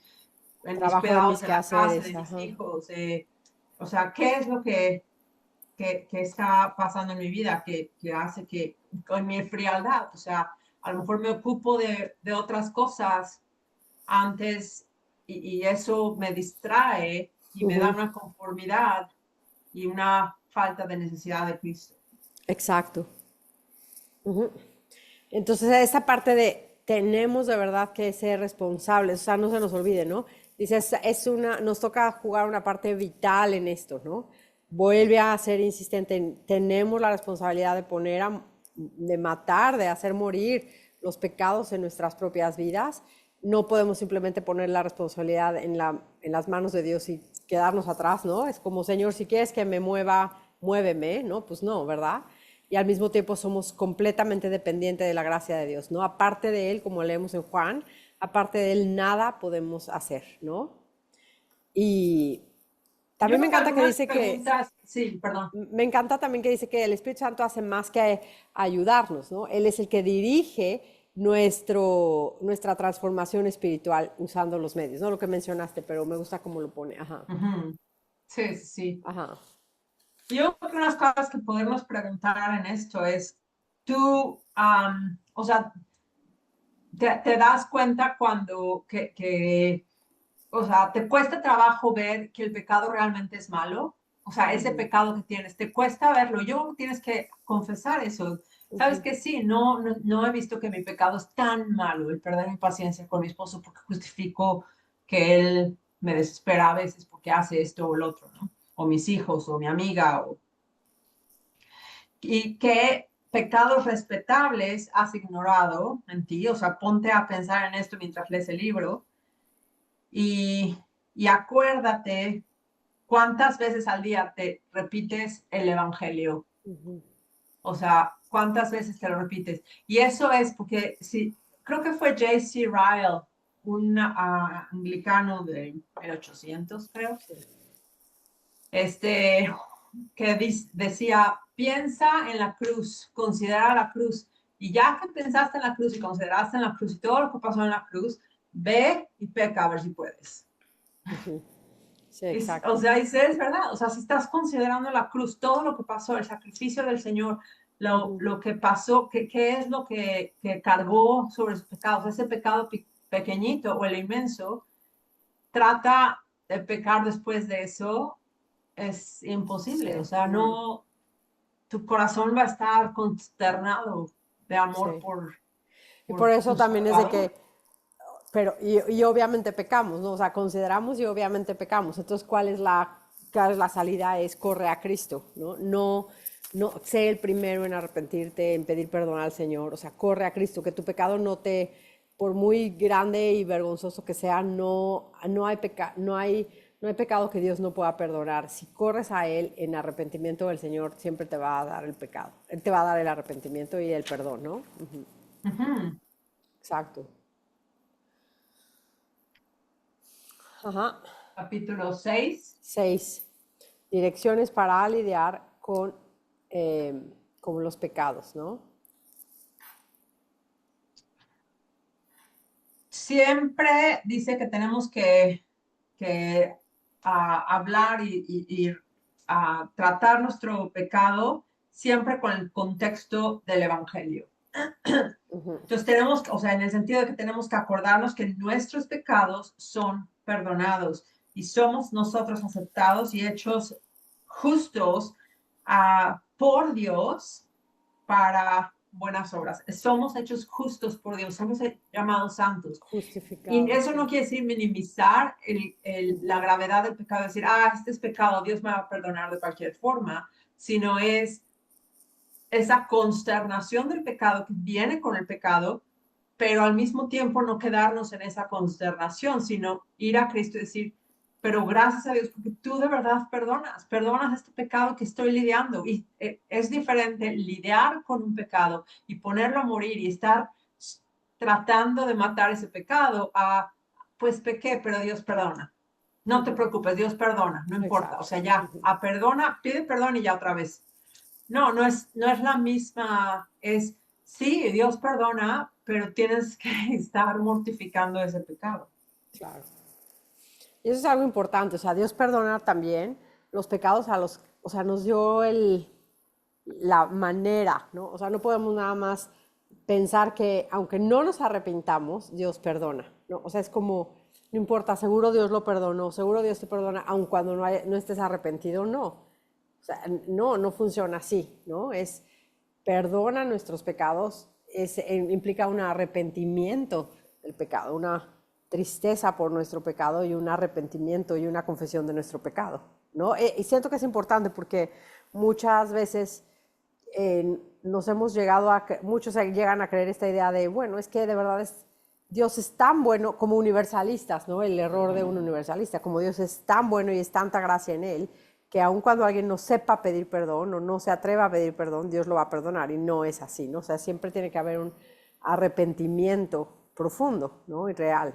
Trabajo de cuidados mis de la casa, quehaceres, de mis ajá. hijos. O sea, ¿qué es lo que está pasando en mi vida que hace que con mi frialdad, o sea, a lo mejor me ocupo de otras cosas antes y eso me distrae y me da una conformidad y una falta de necesidad de Cristo. Exacto. Entonces, esa parte de tenemos de verdad que ser responsables, o sea, no se nos olvide, ¿no? Dice, nos toca jugar una parte vital en esto, ¿no? Vuelve a ser insistente tenemos la responsabilidad de de matar, de hacer morir los pecados en nuestras propias vidas. No podemos simplemente poner la responsabilidad en las manos de Dios y quedarnos atrás, ¿no? Es como, Señor, si quieres que me mueva, muéveme, ¿no? Pues no, ¿verdad? Y al mismo tiempo somos completamente dependientes de la gracia de Dios, ¿no? Aparte de Él, como leemos en Juan, aparte de Él nada podemos hacer, ¿no? Y Yo también me creo que encanta que algunas dice que, preguntas, sí, perdón. me encanta también que dice que el Espíritu Santo hace más que ayudarnos, ¿no? Él es el que dirige nuestra transformación espiritual usando los medios, ¿no? Lo que mencionaste, pero me gusta cómo lo pone, ajá, Sí, sí, sí. ajá. Yo creo que unas cosas que podemos preguntar en esto es, tú, o sea, te das cuenta cuando o sea, te cuesta trabajo ver que el pecado realmente es malo. O sea, ese pecado que tienes, te cuesta verlo. Yo tienes que confesar eso. Sabes que sí, no he visto que mi pecado es tan malo, el perder mi paciencia con mi esposo porque justifico que él me desespera a veces porque hace esto o el otro, ¿no? O mis hijos, o mi amiga, y qué pecados respetables has ignorado en ti. O sea, ponte a pensar en esto mientras lees el libro y, y acuérdate cuántas veces al día te repites el Evangelio. O sea, cuántas veces te lo repites. Y eso es porque, sí, creo que fue J.C. Ryle, un anglicano de 1800, creo, que decía, piensa en la cruz, considera la cruz. Y ya que pensaste en la cruz y consideraste en la cruz y todo lo que pasó en la cruz, ve y peca a ver si puedes. Sí, O exacto. sea, y es verdad, o sea, si estás considerando la cruz, todo lo que pasó, el sacrificio del Señor, lo que pasó, qué es lo que cargó sobre sus pecados, ese pecado pequeñito o el inmenso, trata de pecar después de eso, es imposible, o Sí, sea, no, tu corazón va a estar consternado de amor sí. Y por por eso tu también es de Salvador. que, y obviamente pecamos, ¿no? O sea, consideramos y obviamente pecamos. Entonces, cuál es la salida? Es corre a Cristo, ¿no? No, sé el primero en arrepentirte, en pedir perdón al Señor. O sea, corre a Cristo, que tu pecado por muy grande y vergonzoso que sea, no hay pecado que Dios no pueda perdonar. Si corres a Él en arrepentimiento, el Señor siempre te va a dar el pecado. Él te va a dar el arrepentimiento y el perdón, ¿no? Ujú. Exacto. Ajá. Capítulo 6. 6. Direcciones para lidiar eh, con los pecados, ¿no? Siempre dice que tenemos que hablar y tratar nuestro pecado siempre con el contexto del Evangelio. Entonces tenemos, o sea, en el sentido de que tenemos que acordarnos que nuestros pecados son perdonados y somos nosotros aceptados y hechos justos por Dios para buenas obras. Somos hechos justos por Dios, somos llamados santos. Y Justificados, eso sí. no quiere decir minimizar la gravedad del pecado, decir, este es pecado, Dios me va a perdonar de cualquier forma, sino es esa consternación del pecado que viene con el pecado, pero al mismo tiempo no quedarnos en esa consternación, sino ir a Cristo y decir, pero gracias a Dios, porque tú de verdad perdonas este pecado que estoy lidiando. Y es diferente lidiar con un pecado y ponerlo a morir y estar tratando de matar ese pecado a, pues pequé, pero Dios perdona. No te preocupes, Dios perdona, no importa. O Exacto. sea, ya, perdona, pide perdón y ya otra vez. No es la misma, sí, Dios perdona, pero tienes que estar mortificando ese pecado. Claro. Y eso es algo importante, o sea, Dios perdona también los pecados o sea, nos dio la manera, ¿no? O sea, no podemos nada más pensar que aunque no nos arrepintamos, Dios perdona, ¿no? O sea, es como no importa, seguro Dios lo perdonó, seguro Dios te perdona, aun cuando no estés arrepentido, no. O sea, no funciona así, ¿no? Perdona nuestros pecados, implica un arrepentimiento del pecado, una tristeza por nuestro pecado y un arrepentimiento y una confesión de nuestro pecado, ¿no? Y siento que es importante porque muchas veces muchos llegan a creer esta idea de, bueno, es que de verdad Dios es tan bueno, como universalistas, ¿no? El error de un universalista, como Dios es tan bueno y es tanta gracia en Él, que aun cuando alguien no sepa pedir perdón o no se atreva a pedir perdón, Dios lo va a perdonar, y no es así, ¿no? O sea, siempre tiene que haber un arrepentimiento profundo, ¿no? Y real.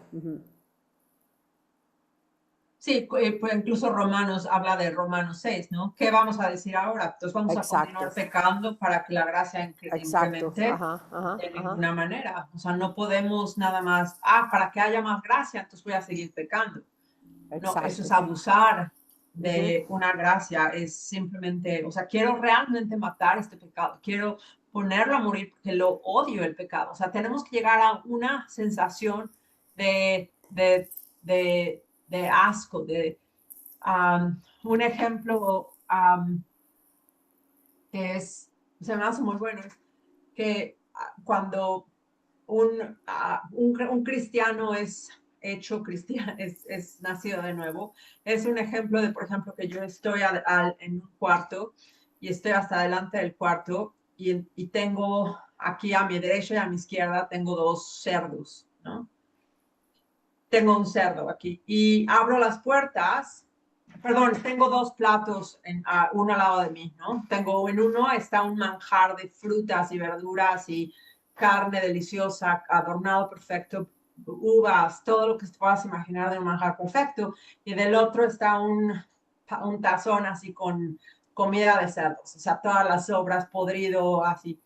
Sí, pues incluso Romanos habla de Romanos 6, ¿no? ¿Qué vamos a decir ahora? Entonces vamos a Exacto, continuar pecando para que la gracia exacto, incremente. ajá, ajá, De ajá, ninguna manera. O sea, no podemos nada más, para que haya más gracia, entonces voy a seguir pecando. No, eso es exacto. abusar Ujú, de una gracia, es simplemente, o sea, quiero realmente matar este pecado, quiero ponerlo a morir porque lo odio el pecado. O sea, tenemos que llegar a una sensación de, de, de asco, un ejemplo que se me hace muy bueno, es que cuando un cristiano es hecho cristiano, es nacido de nuevo. Es un ejemplo de, por ejemplo, que yo estoy en un cuarto y estoy hasta adelante del cuarto y tengo aquí a mi derecha y a mi izquierda, tengo dos cerdos, ¿no? Tengo un cerdo aquí y abro las puertas. Perdón, tengo dos platos, uno al lado de mí, ¿no? En uno está un manjar de frutas y verduras y carne deliciosa, adornado perfecto, uvas, todo lo que te puedas imaginar de un manjar perfecto. Y del otro está un tazón así con comida de cerdos, o sea, todas las sobras, podrido, así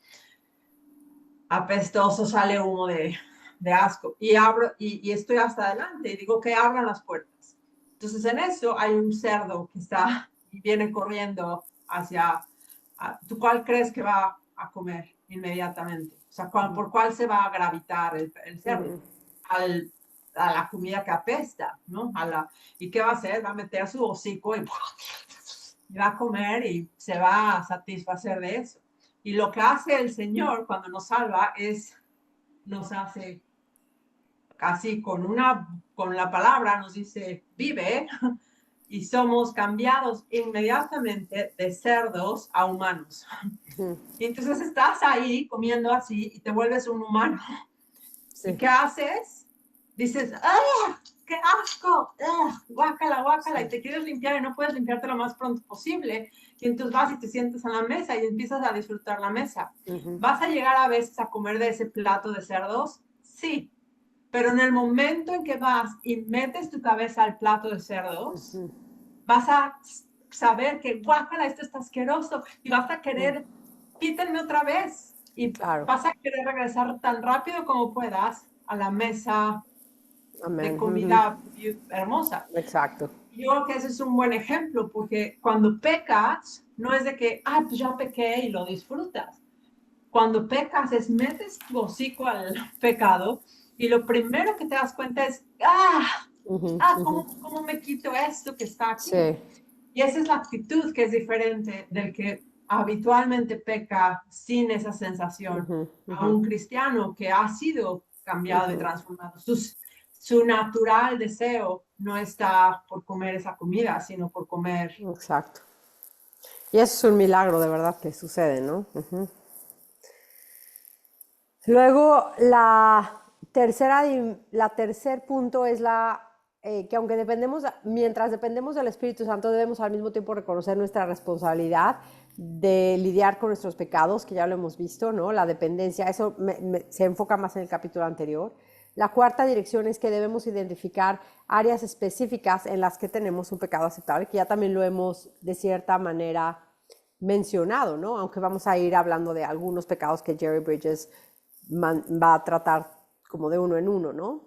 apestoso, sale humo de asco. Y abro y estoy hasta adelante y digo que abran las puertas. Entonces en eso hay un cerdo que está y viene corriendo hacia, ¿tú cuál crees que va a comer inmediatamente? O sea, ¿por cuál se va a gravitar el cerdo? ujú. A la comida que apesta, ¿no? ¿Y qué va a hacer? Va a meter su hocico y va a comer y se va a satisfacer de eso. Y lo que hace el Señor cuando nos salva nos hace casi con la palabra, nos dice, vive, y somos cambiados inmediatamente de cerdos a humanos. Y entonces estás ahí comiendo así y te vuelves un humano. ¿Y Sí, qué haces? Dices, ¡ah! ¡Qué asco! ¡Ah! Guácala, guácala. sí. Y te quieres limpiar y no puedes limpiarte lo más pronto posible. Y entonces vas y te sientas a la mesa y empiezas a disfrutar la mesa. Ujú, ¿Vas a llegar a veces a comer de ese plato de cerdos? Sí. Pero en el momento en que vas y metes tu cabeza al plato de cerdos, ujú, vas a saber que, guácala, esto está asqueroso. Y vas a ujú. querer, quítenme otra vez. Y Claro, vas a querer regresar tan rápido como puedas a la mesa de amén. Ujú. comida hermosa. Exacto. Yo creo que ese es un buen ejemplo, porque cuando pecas, no es de que, pues ya pequé y lo disfrutas. Cuando pecas es metes tu hocico al pecado y lo primero que te das cuenta es, Ujú, ujú. ¿cómo me quito esto que está aquí? Sí. Y esa es la actitud que es diferente del que habitualmente peca sin esa sensación Ujú, a ujú, un cristiano que ha sido cambiado y ujú. transformado. Su natural deseo no está por comer esa comida, sino por comer. Exacto. Y eso es un milagro de verdad que sucede, ¿no? Ujú. Luego, la tercer punto es que aunque mientras dependemos del Espíritu Santo, debemos al mismo tiempo reconocer nuestra responsabilidad de lidiar con nuestros pecados, que ya lo hemos visto, ¿no? La dependencia, eso se enfoca más en el capítulo anterior. La cuarta dirección es que debemos identificar áreas específicas en las que tenemos un pecado aceptable, que ya también lo hemos de cierta manera mencionado, ¿no? Aunque vamos a ir hablando de algunos pecados que Jerry Bridges va a tratar como de uno en uno, ¿no?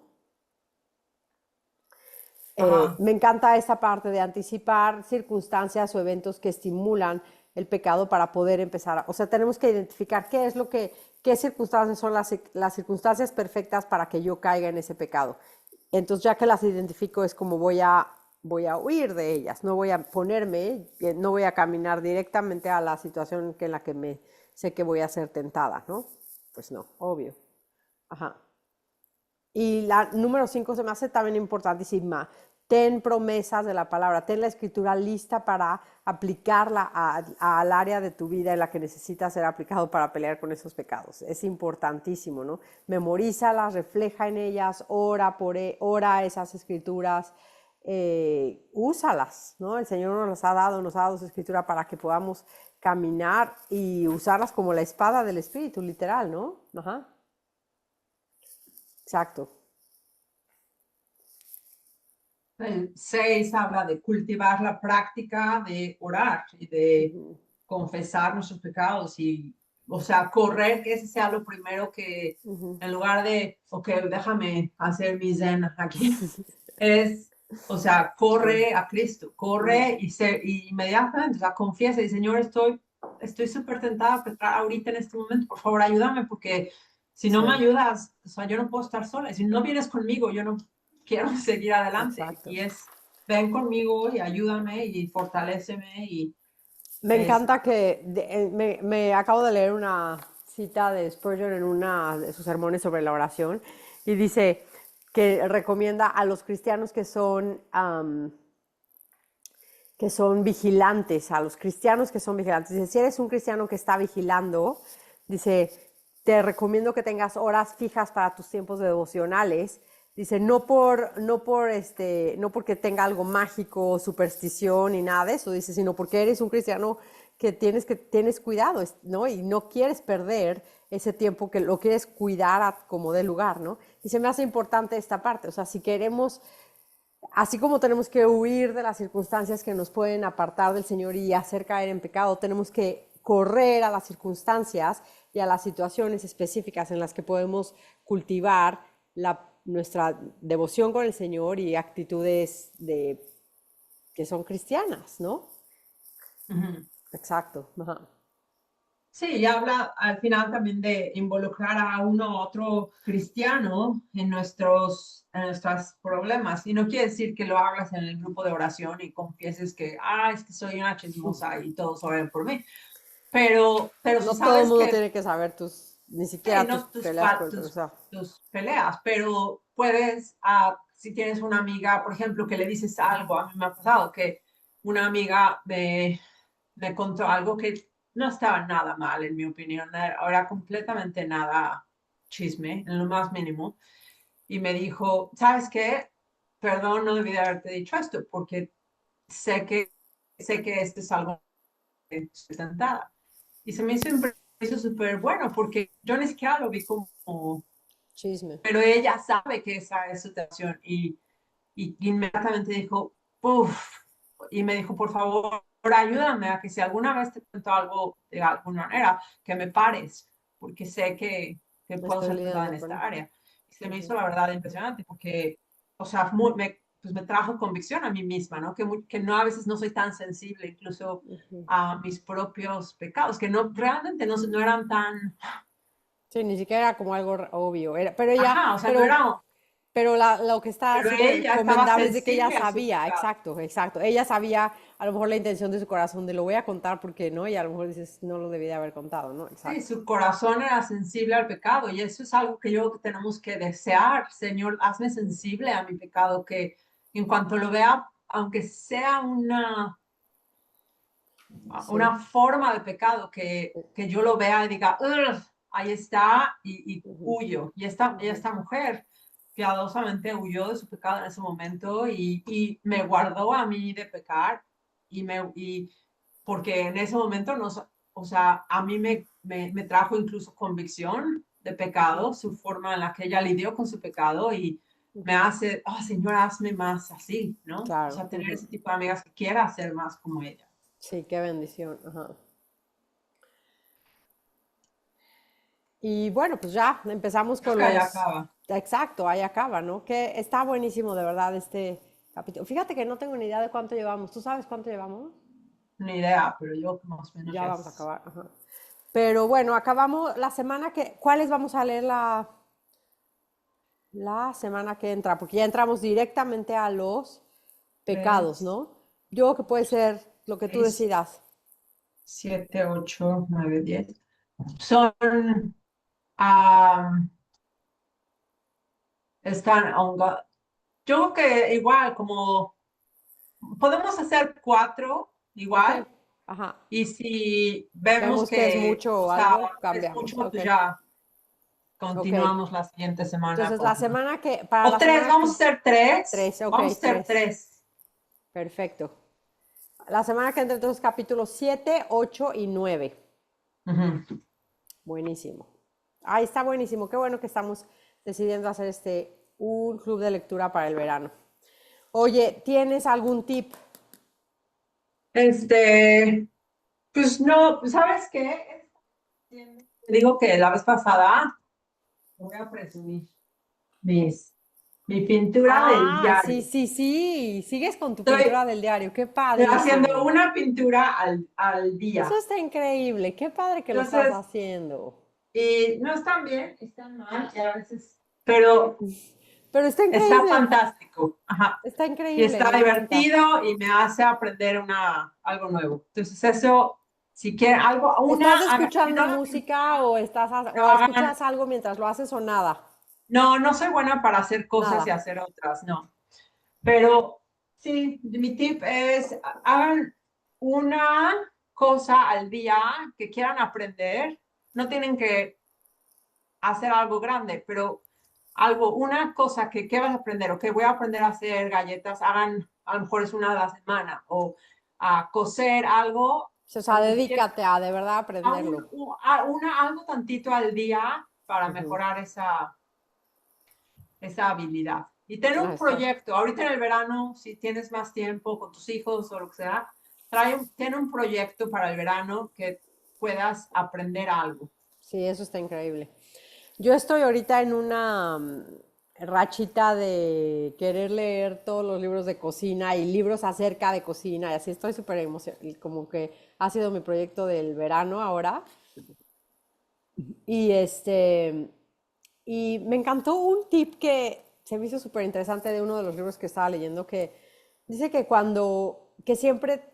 Ajá. Me encanta esta parte de anticipar circunstancias o eventos que estimulan el pecado para poder empezar. O sea, tenemos que identificar qué circunstancias son las circunstancias perfectas para que yo caiga en ese pecado. entonces ya que las identifico es como voy a huir de ellas, no voy a ponerme, no voy a caminar directamente a la situación en la que sé que voy a ser tentada, ¿no? Pues no, obvio. Ajá. Y la número 5 se me hace también importantísima. Ten promesas de la palabra, ten la escritura lista para aplicarla al área de tu vida en la que necesita ser aplicado para pelear con esos pecados. Es importantísimo, ¿no? Memorízalas, refleja en ellas, ora esas escrituras, úsalas, ¿no? El Señor nos ha dado su escritura para que podamos caminar y usarlas como la espada del Espíritu, literal, ¿no? Ajá. Exacto. El 6 habla de cultivar la práctica de orar y de confesar nuestros pecados y, o sea, correr, que ese sea lo primero que, en lugar de, ok, déjame hacer mi zen aquí, es, o sea, Sí. corre a Cristo, corre y inmediatamente, o sea, confiesa y Señor, estoy súper tentada a pecar ahorita en este momento, por favor, ayúdame porque si no me Sí, ayudas, o sea, yo no puedo estar sola, si no vienes conmigo, yo no quiero seguir adelante exacto. y ven conmigo y ayúdame y fortaléceme y Me es, encanta que me acabo de leer una cita de Spurgeon en una de sus sermones sobre la oración y dice que recomienda a los cristianos que son vigilantes, a los cristianos que son vigilantes. Dice, si eres un cristiano que está vigilando, dice, te recomiendo que tengas horas fijas para tus tiempos devocionales. Dice, no porque tenga algo mágico, superstición ni nada de eso, dice, sino porque eres un cristiano que tienes cuidado, ¿no? Y no quieres perder ese tiempo, que lo quieres cuidar como dé lugar, ¿no? Y se me hace importante esta parte, o sea, si queremos, así como tenemos que huir de las circunstancias que nos pueden apartar del Señor y hacer caer en pecado, tenemos que correr a las circunstancias y a las situaciones específicas en las que podemos cultivar nuestra devoción con el Señor y actitudes que son cristianas, ¿no? ujú. Exacto. Ajá. Sí, y habla al final también de involucrar a uno u otro cristiano en nuestros problemas. Y no quiere decir que lo hagas en el grupo de oración y confieses que, es que soy una chismosa y todos oran por mí. Pero si No todo el sabes mundo que, tiene que saber ni sí, siquiera tus no peleas con el, o sea, tus peleas, pero puedes, si tienes una amiga, por ejemplo, que le dices algo, a mí me ha pasado que una amiga me contó algo que no estaba nada mal, en mi opinión, era completamente nada chisme, en lo más mínimo, y me dijo, ¿sabes qué? Perdón, no debí de haberte dicho esto, porque sé que esto es algo que estoy tentada. Y se me hizo súper bueno, porque yo ni siquiera lo vi como, chisme. pero ella sabe que esa es su situación, y inmediatamente dijo, puff, y me dijo, por favor, ayúdame a que si alguna vez te cuento algo de alguna manera, que me pares, porque sé que puedo Estoy ser tentada en lidiando con esta él. área. Y se me hizo Ujú, la verdad impresionante, porque, o sea, pues me trajo convicción a mí misma, ¿no? Que no, a veces no soy tan sensible, incluso ujú. a mis propios pecados, que no realmente no eran tan, Sí, ni siquiera era como algo obvio. ajá, o sea, no era, Pero lo que está pero súper ella estaba recomendable es de que ella sensible a su sabía, pecado. exacto, exacto. Ella sabía a lo mejor la intención de su corazón de lo voy a contar porque no, y a lo mejor dices, no lo debí de haber contado, ¿no? Sí, Exacto. su corazón era sensible al pecado y eso es algo que yo creo que tenemos que desear. Señor, hazme sensible a mi pecado, que en cuanto lo vea, aunque sea Sí. una forma de pecado, que yo lo vea y diga, "Ugh", ahí está y Ujú, huyo. Y ujú. esta mujer piadosamente huyó de su pecado en ese momento y me guardó a mí de pecar y porque en ese momento o sea, a mí me trajo incluso convicción de pecado, su forma en la que ella lidió con su pecado y me Ujú. hace, Señor, hazme más así, ¿no? O Claro. sea, tener Ujú. ese tipo de amigas que quiera ser más como ella. Sí, qué bendición. Ajá. Y bueno, pues ya empezamos Creo con que ahí los... acaba. Exacto, ahí acaba, ¿no? Que está buenísimo de verdad este capítulo. Fíjate que no tengo ni idea de cuánto llevamos. ¿Tú sabes cuánto llevamos? Ni idea, pero yo más o menos Ya ya vamos a es. acabar. Ajá. Pero bueno, acabamos la semana que... ¿Cuáles vamos a leer la...? la semana que entra, porque ya entramos directamente a los pecados, 3, ¿no? Yo creo que puede ser lo que tú 6, decidas. 7, 8, 9, 10. Son, ah, están, yo creo que igual, como podemos hacer 4 Ok, igual, ajá. y si vemos Vemos que es que, mucho o o sea, algo, es cambiamos. mucho, Ok, pues ya ok. continuamos la siguiente semana Entonces, con... para O la 3, semana vamos a que... hacer 3, Tres, ok, vamos a hacer tres. 3. Perfecto. La semana que entra, entonces, capítulos 7, 8 y 9. Buenísimo. Ahí está buenísimo. Qué bueno que estamos decidiendo hacer un club de lectura para el verano. Oye, ¿tienes algún tip? Pues no, pues, ¿sabes qué? Te digo que la vez pasada voy a presumir mis, mi pintura del Ah, sí, diario. sí, sí. Sigues con tu Estoy, pintura del diario. Qué estoy haciendo padrísimo. una pintura al Eso día. está increíble. Qué padre que lo estás Entonces, haciendo. y no están bien, están mal, y a veces, pero Pero está está increíble. fantástico. Ajá. Está Y increíble. está Me encanta. divertido y me hace aprender algo nuevo. Entonces, eso, si quieren algo, ¿Estás si escuchando no la música o lo o hagan. escuchas algo mientras lo haces o nada? No, no soy buena para hacer cosas y Nada. hacer otras, no. Pero sí, mi tip es hagan una cosa al día que quieran aprender. No tienen que hacer algo grande, pero una cosa que vas a aprender, o que voy a aprender a hacer galletas, hagan, a lo mejor es una a la semana, o a coser algo, O sea, aunque quieran, dedícate a de verdad aprenderlo. algo tantito al día para Ujú. mejorar esa habilidad. Y tener Ah, un proyecto. Ahorita en el verano, si tienes más tiempo con tus hijos o lo que sea, tiene un proyecto para el verano que puedas aprender algo. Sí, eso está increíble. Yo estoy ahorita en una rachita de querer leer todos los libros de cocina y libros acerca de cocina y así estoy súper emocionada, como que ha sido mi proyecto del verano ahora. Y y me encantó un tip que se me hizo súper interesante de uno de los libros que estaba leyendo que dice que que siempre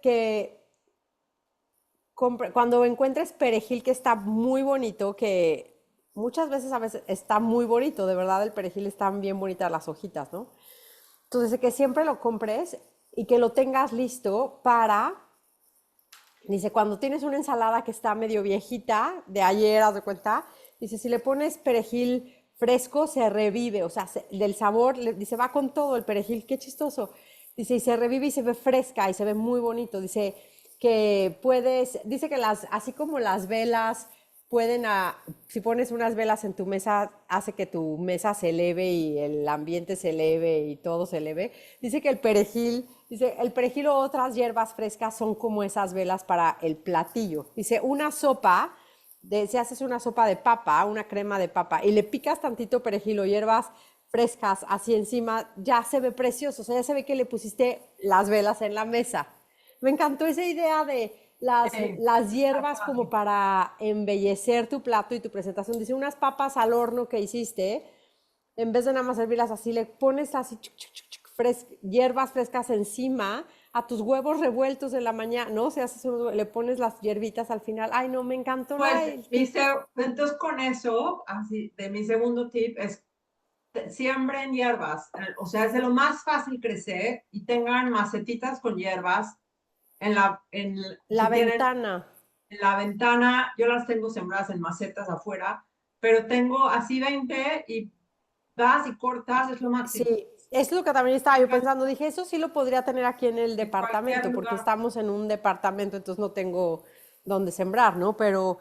cuando encuentres perejil que está muy bonito, que muchas veces a veces está muy bonito, de verdad el perejil están bien bonitas las hojitas, ¿no? Entonces, que siempre lo compres y que lo tengas listo dice, cuando tienes una ensalada que está medio viejita, de ayer, haz de cuenta, dice, si le pones perejil fresco, se revive, o sea, del sabor, dice, va con todo el perejil, qué chistoso. Dice, y se revive y se ve fresca y se ve muy bonito. Dice dice que así como las velas si pones unas velas en tu mesa, hace que tu mesa se eleve y el ambiente se eleve y todo se eleve. Dice, el perejil o otras hierbas frescas son como esas velas para el platillo. Dice, si haces una sopa de papa, una crema de papa, y le picas tantito perejil o hierbas frescas así encima, ya se ve precioso, o sea, ya se ve que le pusiste las velas en la mesa. Me encantó esa idea de Sí, las eso está hierbas como padre. para embellecer tu plato y tu presentación. Dice, unas papas al horno que hiciste, en vez de nada más servirlas así, le pones así hierbas frescas encima a tus huevos revueltos de la mañana, ¿no? Si haces le pones las hierbitas al final. Ay, no, me encantó Pues el tip. entonces con eso, así, de mi segundo tip es siembren hierbas. O sea, es de lo más fácil crecer y tengan macetitas con hierbas La si tienen ventana. en la ventana, yo las tengo sembradas en macetas afuera, pero tengo así 20 y vas y cortas, es lo máximo. Sí, es lo que también estaba yo Tengan pensando. Dije, eso sí lo podría tener aquí en el en cualquier departamento, porque lugar, estamos en un departamento, entonces no tengo dónde sembrar, ¿no? Pero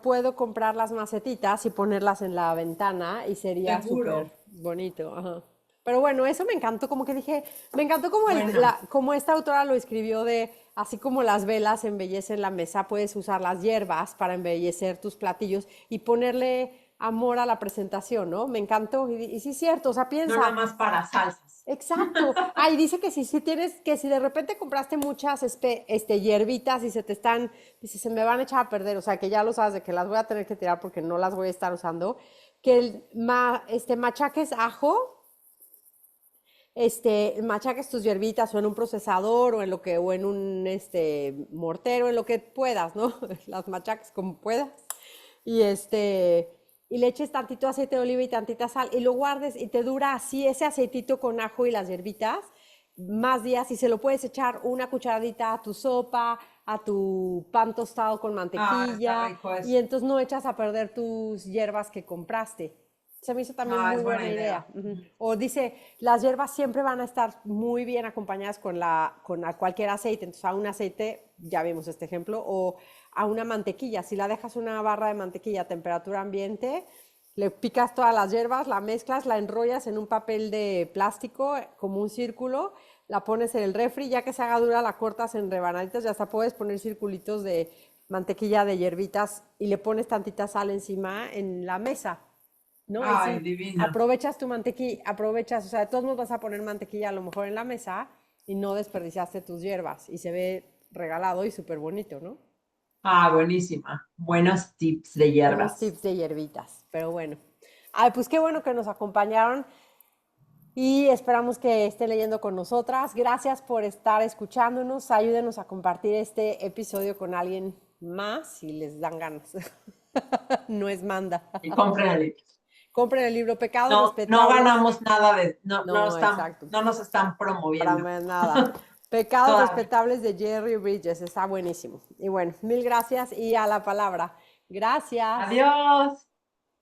puedo comprar las macetitas y ponerlas en la ventana y sería súper seguro. bonito. Ajá. Pero bueno, eso me encantó, como que dije, me encantó como, Buena. como esta autora lo escribió de, así como las velas embellecen la mesa, puedes usar las hierbas para embellecer tus platillos y ponerle amor a la presentación, ¿no? Me encantó. Y sí es cierto, o sea, No nada piensa, más para salsas. exacto. Ah, y dice que que si de repente compraste muchas hierbitas y dice, se me van a echar a perder, o sea, que ya lo sabes de que las voy a tener que tirar porque no las voy a estar usando, que machaques ajo, machaques tus hierbitas o en un procesador o en un mortero, en lo que puedas, ¿no? Las machaques como puedas. Y y le eches tantito aceite de oliva y tantita sal y lo guardes y te dura así ese aceitito con ajo y las hierbitas más días y se lo puedes echar una cucharadita a tu sopa, a tu pan tostado con Ah, está mantequilla rico y eso. entonces no echas a perder tus hierbas que compraste. Se me hizo también Ah, muy es buena buena idea. idea. Ujú. O dice, las hierbas siempre van a estar muy bien acompañadas con cualquier aceite. Entonces, a un aceite, ya vimos este ejemplo, o a una mantequilla. Si la dejas una barra de mantequilla a temperatura ambiente, le picas todas las hierbas, la mezclas, la enrollas en un papel de plástico como un círculo, la pones en el refri, ya que se haga dura, la cortas en rebanaditas y hasta puedes poner circulitos de mantequilla de hierbitas y le pones tantita sal encima en la mesa. ¿No? Y Ay, si divina. aprovechas tu mantequilla, aprovechas, o sea, de todos modos vas a poner mantequilla a lo mejor en la mesa y no desperdiciaste tus hierbas y se ve regalado y súper bonito, ¿no? Ah, buenísima. Buenos tips de Buenos hierbas. tips de hierbitas, pero bueno. Ay, pues qué bueno que nos acompañaron y esperamos que estén leyendo con nosotras. Gracias por estar escuchándonos. Ayúdenos a compartir este episodio con alguien más si les dan ganas. No es manda. Y compren el libro. Compren el libro Pecados No Respetables. ganamos nada No, exacto. no nos están Para promoviendo. nada. Pecados Todavía. respetables de Jerry Bridges, está buenísimo. Y bueno, mil gracias y a la palabra. Gracias. Adiós.